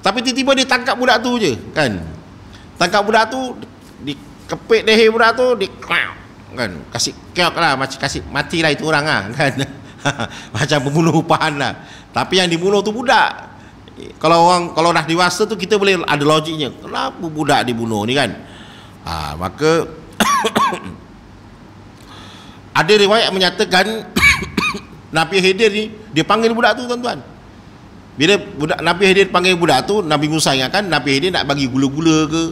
Tapi tiba-tiba dia tangkap budak tu je kan. Tangkap budak tu, dikepit leher budak tu, kan, kasih keok lah, macam kasih matilah itu orang lah kan. Macam pembunuh upahan lah. Tapi yang dibunuh tu budak. Kalau dah dewasa tu kita boleh ada logiknya, kenapa budak dibunuh ni kan. Maka ada riwayat menyatakan Nabi Khidir ni dia panggil budak tu tuan-tuan. Bila Nabi Khidir panggil budak tu, Nabi Musa ingatkan Nabi Khidir nak bagi gula-gula ke.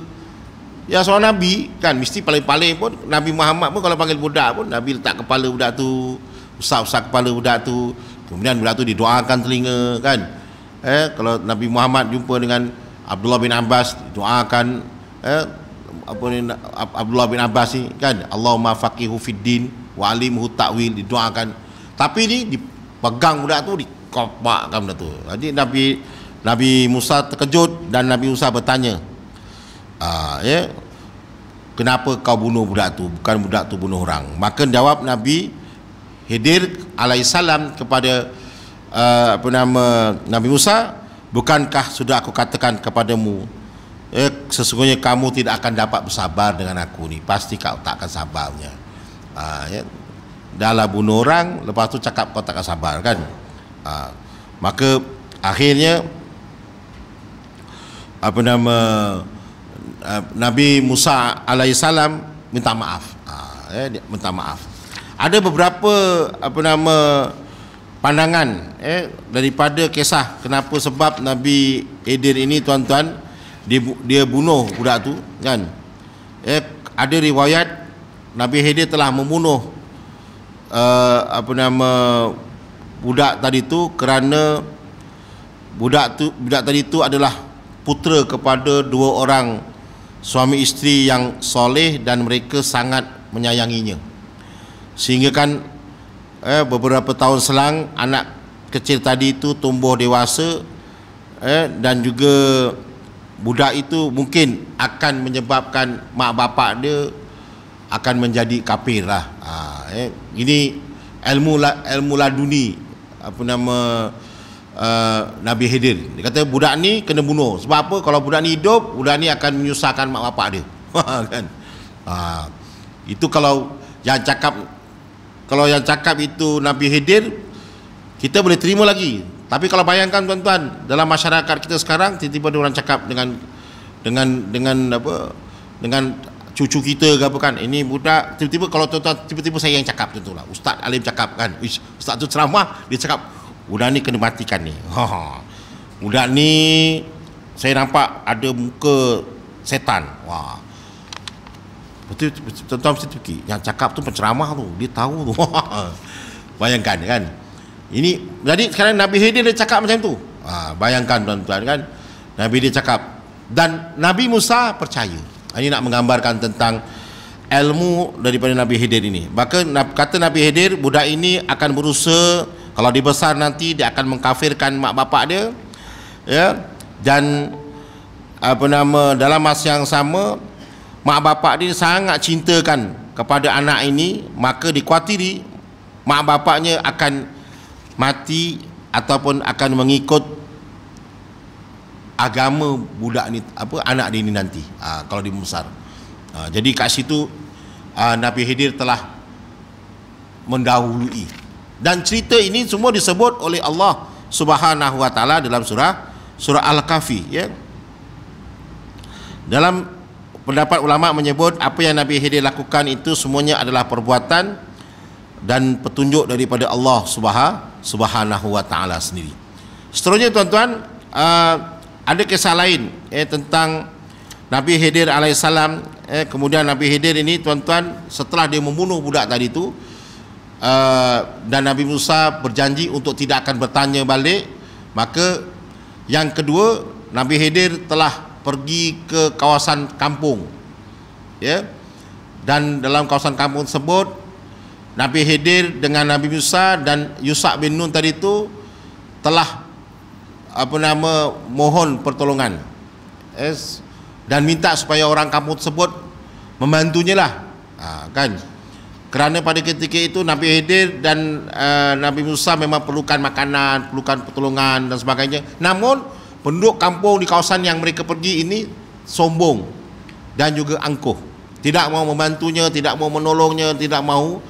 Ya, seorang Nabi kan mesti paling-paling pun, Nabi Muhammad pun kalau panggil budak pun Nabi letak kepala budak tu, usap-usap kepala budak tu, kemudian budak tu didoakan telinga kan. Kalau Nabi Muhammad jumpa dengan Abdullah bin Abbas, doakan apa ni, Abdullah bin Abbas ni kan, Allahumma faqihu fid din wa alimhu ta'wil, didoakan. Tapi ni dipegang budak tu, dikopakkan budak tu. Jadi Nabi Musa terkejut dan Nabi Musa bertanya, kenapa kau bunuh budak tu? Bukan budak tu bunuh orang. Maka jawab Nabi Khidir alaihissalam kepada apa nama, Nabi Musa, bukankah sudah aku katakan kepadamu, sesungguhnya kamu tidak akan dapat bersabar dengan aku ni, pasti kau tak akan sabarnya. Dah lah bunuh orang, lepas tu cakap kau tak akan sabar kan. Maka akhirnya apa nama, Nabi Musa alaihissalam minta maaf. Minta maaf. Ada beberapa apa nama pandangan daripada kisah kenapa sebab Nabi Khidir ini tuan-tuan dia bunuh budak tu kan. Ada riwayat Nabi Khidir telah membunuh apa nama budak tadi tu kerana budak tadi tu adalah putera kepada dua orang suami isteri yang soleh dan mereka sangat menyayanginya, sehingga kan beberapa tahun selang anak kecil tadi itu tumbuh dewasa, dan juga budak itu mungkin akan menyebabkan mak bapak dia akan menjadi kafir lah. Ini ilmu laduni apa nama Nabi Khidir. Dia kata budak ni kena bunuh. Sebab apa? Kalau budak ni hidup, budak ni akan menyusahkan mak bapak dia. Kan? Itu kalau yang cakap itu Nabi Khidir, kita boleh terima lagi. Tapi kalau bayangkan tuan-tuan, dalam masyarakat kita sekarang tiba-tiba ada orang cakap dengan apa, dengan cucu kita ke apa kan, ini budak, tiba-tiba kalau tuan-tuan, tiba-tiba saya yang cakap tentulah, Ustaz Alim cakap kan, Ustaz tu ceramah, dia cakap budak ni kena matikan ni. Budak ni saya nampak ada muka setan. Wah, betul, tuan-tuan mesti fikir yang cakap tu penceramah tu, dia tahu tu. Bayangkan kan. Ini jadi sekarang Nabi Khidir dia cakap macam tu. Bayangkan tuan-tuan kan, Nabi dia cakap, dan Nabi Musa percaya. Ini nak menggambarkan tentang ilmu daripada Nabi Khidir ini. Maka kata Nabi Khidir, budak ini akan berusaha, kalau dibesar nanti dia akan mengkafirkan mak bapak dia, ya. Dan dalam masa yang sama mak bapak dia sangat cintakan kepada anak ini, maka dikuatiri mak bapaknya akan mati ataupun akan mengikut agama budak ni, anak dia ini nanti, kalau dia besar. Jadi kat situ Nabi Khidir telah mendahului, dan cerita ini semua disebut oleh Allah Subhanahu wa taala dalam surah Al-Kahfi, ya. Dalam pendapat ulama menyebut apa yang Nabi Khidir lakukan itu semuanya adalah perbuatan dan petunjuk daripada Allah Subhanahu wa taala sendiri. Seterusnya tuan-tuan, ada kisah lain tentang Nabi Khidir alaihissalam. Kemudian Nabi Khidir ini tuan-tuan, setelah dia membunuh budak tadi itu, dan Nabi Musa berjanji untuk tidak akan bertanya balik, maka yang kedua Nabi Khidir telah pergi ke kawasan kampung, ya. Dan dalam kawasan kampung tersebut Nabi Khidir dengan Nabi Musa dan Yusha bin Nun tadi itu telah mohon pertolongan, dan minta supaya orang kampung tersebut membantunya lah, kan. Kerana pada ketika itu Nabi Khidir dan Nabi Musa memang perlukan makanan, perlukan pertolongan dan sebagainya. Namun penduduk kampung di kawasan yang mereka pergi ini sombong dan juga angkuh, tidak mau membantunya, tidak mau menolongnya, tidak mau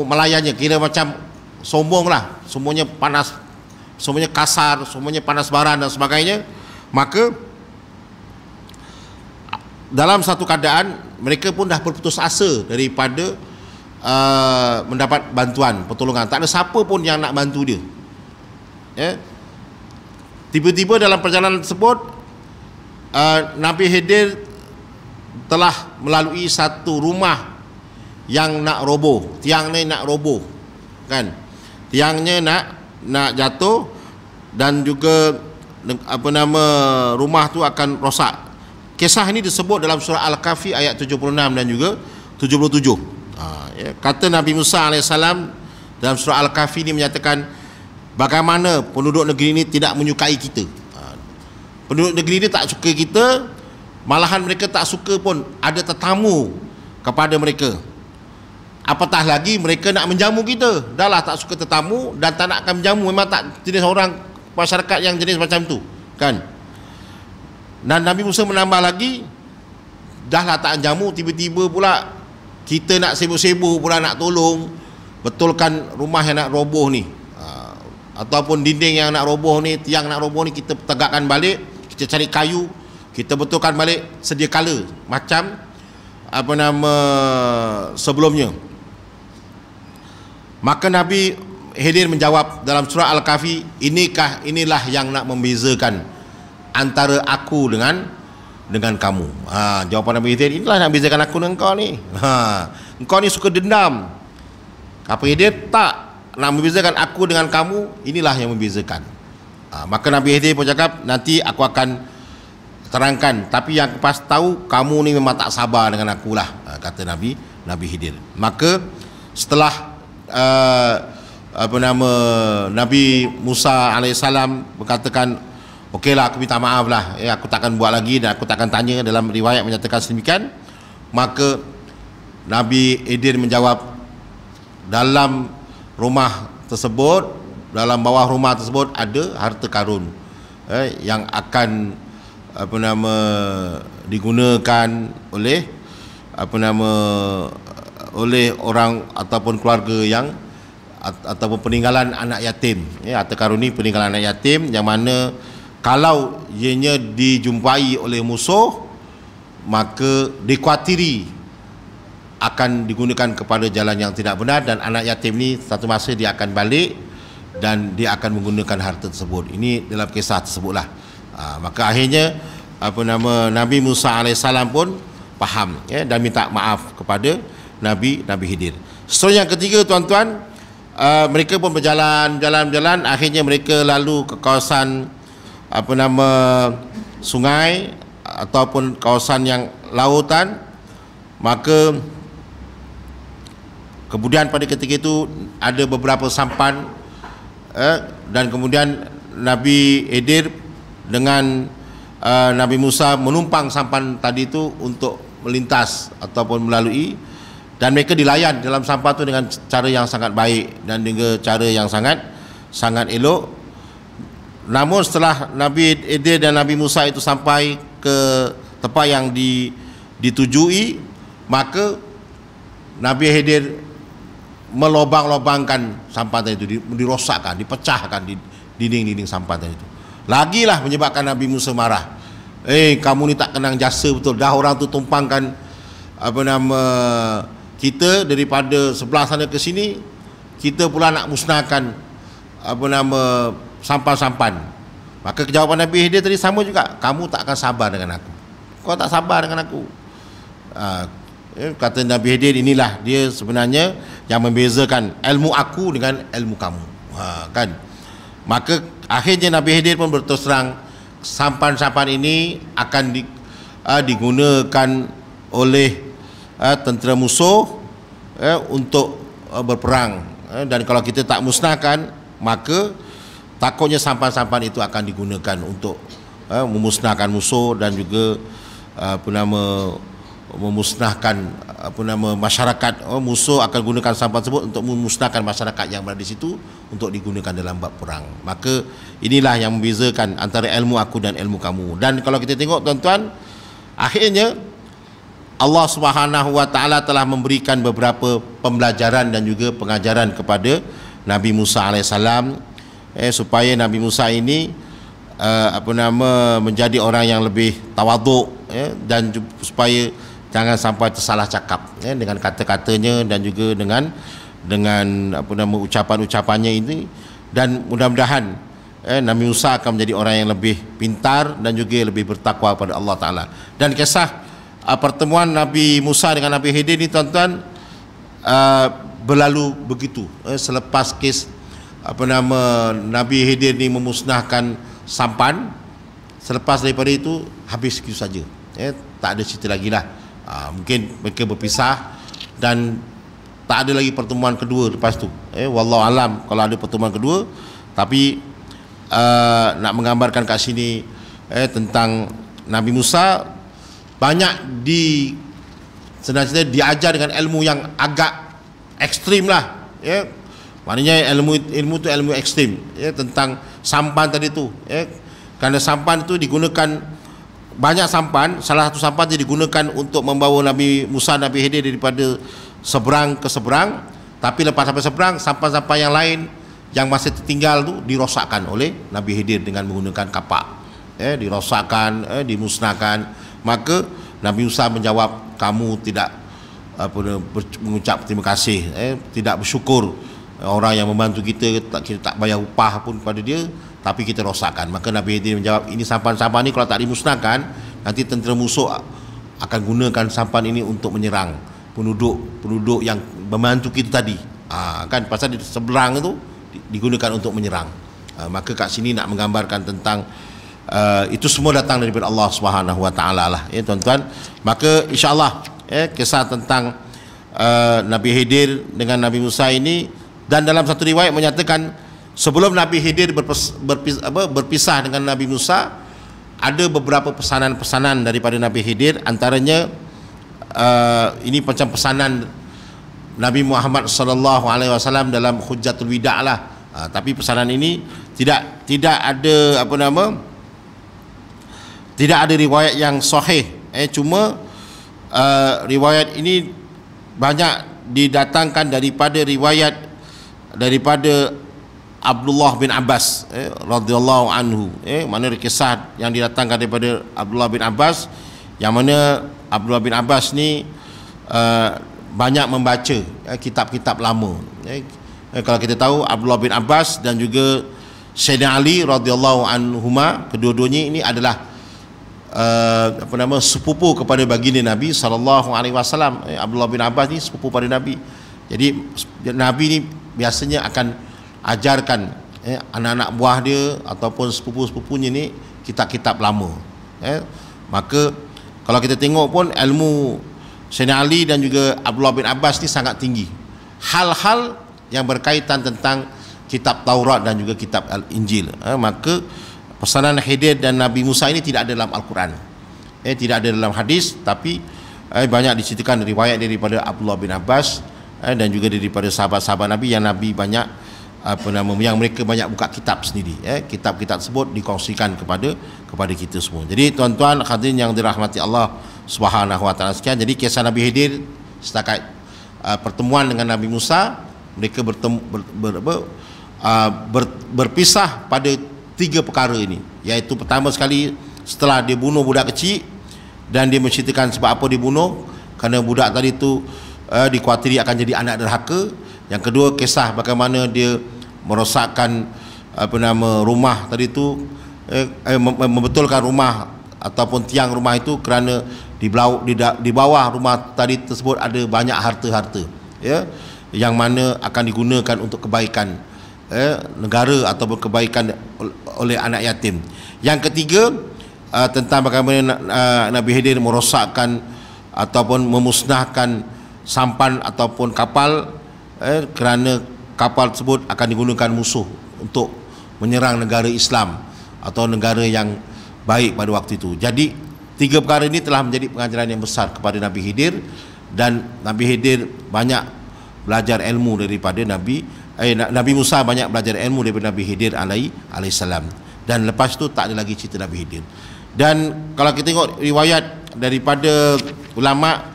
melayannya. Kira macam sombong lah, semuanya panas, semuanya kasar, semuanya panas baran dan sebagainya. Maka dalam satu keadaan mereka pun dah berputus asa daripada mendapat bantuan, pertolongan. Tak ada siapa pun yang nak bantu dia, ya. Tiba-tiba dalam perjalanan tersebut Nabi Khidir telah melalui satu rumah yang nak roboh, tiangnya nak roboh, kan. Tiangnya nak jatuh, dan juga rumah tu akan rosak. Kisah ini disebut dalam surah Al-Kahfi ayat 76 dan juga 77. Ya. Kata Nabi Musa alaihissalam dalam surah Al-Kahfi ini menyatakan, bagaimana penduduk negeri ini tidak menyukai kita. Penduduk negeri ini tak suka kita, malahan mereka tak suka pun ada tetamu kepada mereka. Apatah lagi mereka nak menjamu kita. Dah lah tak suka tetamu dan tak nak akan menjamu. Memang tak jenis orang masyarakat yang jenis macam tu, kan. Dan Nabi Musa menambah lagi, dah lah tak jamu, tiba-tiba pula kita nak sibuk-sibuk pula nak tolong betulkan rumah yang nak roboh ni, ataupun dinding yang nak roboh ni, tiang nak roboh ni, kita tegakkan balik, kita cari kayu, kita betulkan balik sedia kala macam sebelumnya. Maka Nabi Khidir menjawab dalam surah Al-Kahfi, inilah yang nak membezakan antara aku dengan kamu. Jawapan Nabi Khidir, inilah yang membezakan aku dengan kau ni. Engkau ni suka dendam. Apa Khidir tak nak membezakan aku dengan kamu, inilah yang membezakan. Maka Nabi Khidir pun cakap, nanti aku akan terangkan, tapi yang pas tahu kamu ni memang tak sabar dengan akulah, kata Nabi Khidir. Maka setelah Nabi Musa alaihissalam berkatakan, okeylah, aku minta maaf lah, aku takkan buat lagi dan aku takkan tanya, dalam riwayat menyatakan sedemikian. Maka Nabi Khidir menjawab, dalam rumah tersebut, dalam bawah rumah tersebut ada harta karun yang akan digunakan oleh oleh orang ataupun keluarga yang ataupun peninggalan anak yatim. Harta karun ni peninggalan anak yatim, yang mana kalau ianya dijumpai oleh musuh, maka dikuatiri akan digunakan kepada jalan yang tidak benar, dan anak yatim ni satu masa dia akan balik dan dia akan menggunakan harta tersebut. Ini dalam kisah tersebutlah. Maka akhirnya Nabi Musa alaihissalam pun faham, dan minta maaf kepada Nabi Khidir. Seterusnya yang ketiga tuan-tuan, mereka pun berjalan, akhirnya mereka lalu ke kawasan sungai ataupun kawasan yang lautan. Maka kemudian pada ketika itu ada beberapa sampan, dan kemudian Nabi Khidir dengan Nabi Musa menumpang sampan tadi itu untuk melintas ataupun melalui, dan mereka dilayan dalam sampan itu dengan cara yang sangat baik dan juga cara yang sangat elok. Namun setelah Nabi Khidir dan Nabi Musa itu sampai ke tempat yang ditujui, maka Nabi Khidir melobang-lobangkan sampan itu, dirosakkan, dipecahkan di dinding-dinding sampan itu. Lagilah menyebabkan Nabi Musa marah. Kamu ni tak kenang jasa betul. Dah orang tu tumpangkan kita daripada sebelah sana ke sini, kita pula nak musnahkan sampan-sampan. Maka jawapan Nabi Khidir tadi sama juga. Kamu tak akan sabar dengan aku. Kau tak sabar dengan aku. Kata Nabi Khidir, inilah dia sebenarnya yang membezakan ilmu aku dengan ilmu kamu. Kan? Maka akhirnya Nabi Khidir pun berterus terang, sampan-sampan ini akan digunakan oleh tentera musuh untuk berperang, dan kalau kita tak musnahkan, maka takutnya sampan-sampan itu akan digunakan untuk memusnahkan musuh dan juga memusnahkan masyarakat. Musuh akan gunakan sampan tersebut untuk memusnahkan masyarakat yang berada di situ untuk digunakan dalam bab perang. Maka inilah yang membezakan antara ilmu aku dan ilmu kamu. Dan kalau kita tengok tuan-tuan, akhirnya Allah Subhanahu wa taala telah memberikan beberapa pembelajaran dan juga pengajaran kepada Nabi Musa alaihissalam, supaya Nabi Musa ini menjadi orang yang lebih tawaduk, dan supaya jangan sampai tersalah cakap dengan kata-katanya dan juga dengan ucapan-ucapannya ini. Dan mudah-mudahan Nabi Musa akan menjadi orang yang lebih pintar dan juga lebih bertakwa kepada Allah Ta'ala. Dan kisah pertemuan Nabi Musa dengan Nabi Khidir ini tuan-tuan berlalu begitu. Selepas kes Nabi Khidir ini memusnahkan sampan, selepas daripada itu habis begitu saja. Tak ada cerita lagi lah. Mungkin mereka berpisah dan tak ada lagi pertemuan kedua lepas tu. Wallahu alam kalau ada pertemuan kedua. Tapi nak menggambarkan kat sini tentang Nabi Musa, banyak sebenarnya diajar dengan ilmu yang agak ekstrim lah. Maknanya ilmu tu ilmu ekstrim, tentang sampan tadi tu. Kerana sampan itu digunakan, banyak sampan, salah satu sampan itu digunakan untuk membawa Nabi Musa, Nabi Khidir daripada seberang ke seberang. Tapi lepas sampai seberang, sampan-sampan yang lain yang masih tertinggal tu dirosakkan oleh Nabi Khidir dengan menggunakan kapak. Dirosakkan, dimusnahkan. Maka Nabi Musa menjawab, kamu tidak mengucap terima kasih, tidak bersyukur. Orang yang membantu kita tak bayar upah pun kepada dia, tapi kita rosakkan. Maka Nabi Khidir menjawab, ini sampan-sampan ini kalau tak dimusnahkan, nanti tentera musuh akan gunakan sampan ini untuk menyerang penduduk yang membantu kita tadi. Kan pasal di seberang itu digunakan untuk menyerang. Maka kat sini nak menggambarkan tentang itu semua datang daripada Allah Subhanahu wa taala lah, tuan-tuan. Maka insya-Allah kisah tentang Nabi Khidir dengan Nabi Musa ini, dan dalam satu riwayat menyatakan sebelum Nabi Khidir berpisah dengan Nabi Musa, ada beberapa pesanan-pesanan daripada Nabi Khidir. Antaranya ini macam pesanan Nabi Muhammad sallallahu alaihi wasallam dalam Hujjatul Wida' lah. Tapi pesanan ini tidak ada tidak ada riwayat yang sahih. Cuma riwayat ini banyak didatangkan daripada Abdullah bin Abbas radhiyallahu anhu. Mana kisah yang didatangkan daripada Abdullah bin Abbas, yang mana Abdullah bin Abbas ni banyak membaca kitab-kitab lama. Kalau kita tahu Abdullah bin Abbas dan juga Sayyidina Ali radhiyallahu anhuma, kedua-duanya ini adalah sepupu kepada baginda Nabi sallallahu alaihi wasallam. Abdullah bin Abbas ni sepupu pada Nabi. Jadi Nabi ni biasanya akan ajarkan anak-anak buah dia ataupun sepupu-sepupunya ni kitab-kitab lama. Maka kalau kita tengok pun ilmu Sayyidina Ali dan juga Abdullah bin Abbas ni sangat tinggi. Hal-hal yang berkaitan tentang kitab Taurat dan juga kitab Al-Injil. Maka pesanan Khidir dan Nabi Musa ini tidak ada dalam Al-Quran. Tidak ada dalam hadis, tapi banyak diceritakan riwayat daripada Abdullah bin Abbas dan juga daripada sahabat-sahabat Nabi yang Nabi banyak yang mereka banyak buka kitab sendiri. Kitab-kitab tersebut dikongsikan kepada kita semua. Jadi tuan-tuan hadirin yang dirahmati Allah Subhanahu wa taala sekian. Jadi kisah Nabi Khidir setakat pertemuan dengan Nabi Musa, mereka berpisah pada 3 perkara ini, iaitu pertama sekali setelah dia bunuh budak kecil, dan dia menceritakan sebab apa dibunuh, kerana budak tadi itu dikuatiri akan jadi anak derhaka. Yang kedua, kisah bagaimana dia merosakkan rumah tadi itu, membetulkan rumah ataupun tiang rumah itu kerana di bawah rumah tadi tersebut ada banyak harta-harta, yang mana akan digunakan untuk kebaikan negara ataupun kebaikan oleh anak yatim. Yang ketiga, tentang bagaimana Nabi Khidir merosakkan ataupun memusnahkan sampan ataupun kapal, kerana kapal tersebut akan digunakan musuh untuk menyerang negara Islam atau negara yang baik pada waktu itu. Jadi 3 perkara ini telah menjadi pengajaran yang besar kepada Nabi Khidir, dan Nabi Khidir banyak belajar ilmu daripada Nabi Musa banyak belajar ilmu daripada Nabi Khidir alaihissalam. Dan lepas itu tak ada lagi cerita Nabi Khidir. Dan kalau kita tengok riwayat daripada ulama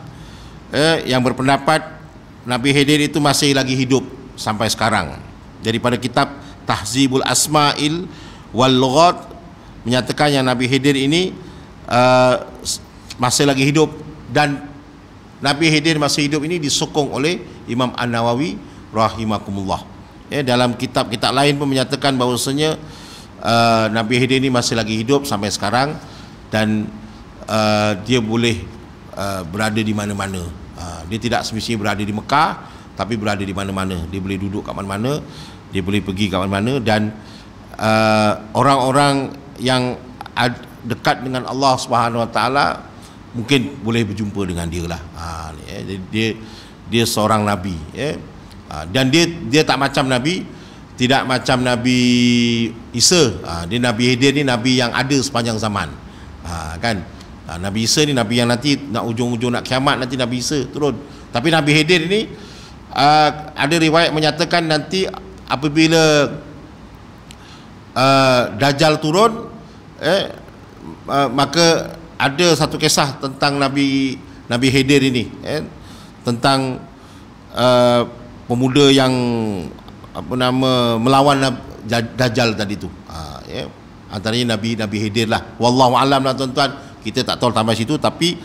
yang berpendapat Nabi Khidir itu masih lagi hidup sampai sekarang. Daripada kitab Tahzibul Asma'il wal Lughat menyatakan yang Nabi Khidir ini masih lagi hidup, dan Nabi Khidir masih hidup ini disokong oleh Imam An-Nawawi rahimakumullah. Dalam kitab-kitab lain pun menyatakan bahawasanya Nabi Khidir ini masih lagi hidup sampai sekarang, dan dia boleh berada di mana-mana. Dia tidak semestinya berada di Mekah, tapi berada di mana-mana. Dia boleh duduk kat mana-mana, dia boleh pergi kat mana-mana, dan orang-orang yang dekat dengan Allah Subhanahu wa taala mungkin boleh berjumpa dengan dia lah. Dia seorang nabi, dan dia tak macam nabi, tidak macam Nabi Isa. Dia Nabi Khidir ni nabi yang ada sepanjang zaman, kan. Nabi Isa ni nabi yang nanti nak ujung-ujung nak kiamat, nanti Nabi Isa turun. Tapi Nabi Khidir ni ada riwayat menyatakan nanti apabila Dajjal turun, maka ada satu kisah tentang Nabi Khidir ini, tentang pemuda yang melawan Dajjal tadi tu. Antaranya Nabi Khidir lah. Wallahu alam lah tuan-tuan, kita tak tahu tambah situ. Tapi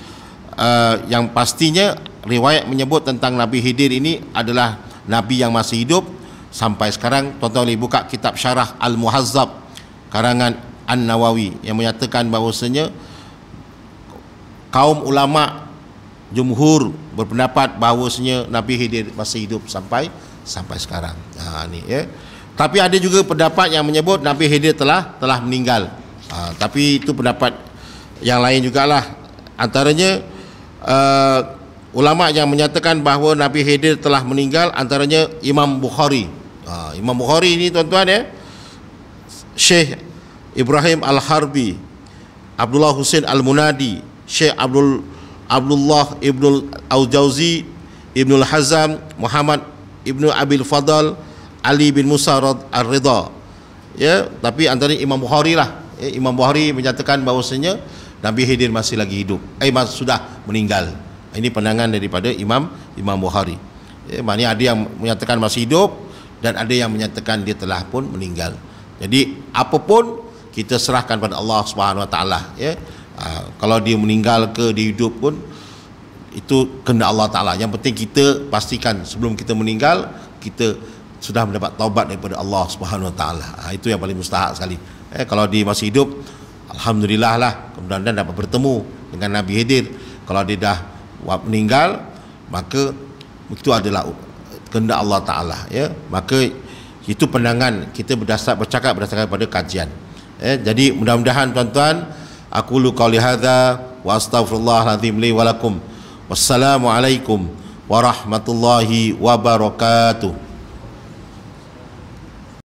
yang pastinya riwayat menyebut tentang Nabi Khidir ini adalah nabi yang masih hidup sampai sekarang. Tuan-tuan boleh buka kitab Syarah Al-Muhazzab karangan An-Nawawi yang menyatakan bahawasanya kaum ulama jumhur berpendapat bahawasanya Nabi Khidir masih hidup sampai sekarang. Tapi ada juga pendapat yang menyebut Nabi Khidir telah meninggal. Tapi itu pendapat yang lain jugalah. Antaranya ulama yang menyatakan bahawa Nabi Khidir telah meninggal, antaranya Imam Bukhari. Imam Bukhari ini tuan-tuan, Syekh Ibrahim Al-Harbi, Abdullah Husain Al-Munadi, Syekh Abdullah Ibnul Al-Jauzi, Ibnul Hazam, Muhammad Ibnu Abil Fadal, Ali bin Musa Ar-Ridha. Tapi antara Imam Bukhari lah. Imam Bukhari menyatakan bahawasanya Nabi Khidir masih lagi hidup, sudah meninggal. Ini pandangan daripada Imam Bukhari. Maknanya ada yang menyatakan masih hidup dan ada yang menyatakan dia telah pun meninggal. Jadi apapun kita serahkan pada Allah Subhanahu wa taala. Kalau dia meninggal ke dia hidup pun itu kehendak Allah taala. Yang penting kita pastikan sebelum kita meninggal kita sudah mendapat taubat daripada Allah Subhanahu wa taala. Itu yang paling mustahak sekali. Kalau dia masih hidup, alhamdulillah lah, kemudian dapat bertemu dengan Nabi Khidir. Kalau dia dah meninggal, maka itu adalah kehendak Allah Taala, ya. Maka itu pandangan kita bercakap berdasarkan pada kajian. Jadi mudah-mudahan tuan-tuan, aku lu qauli hadza wa astaghfirullahalazim li wa lakum. Wassalamualaikum warahmatullahi wabarakatuh.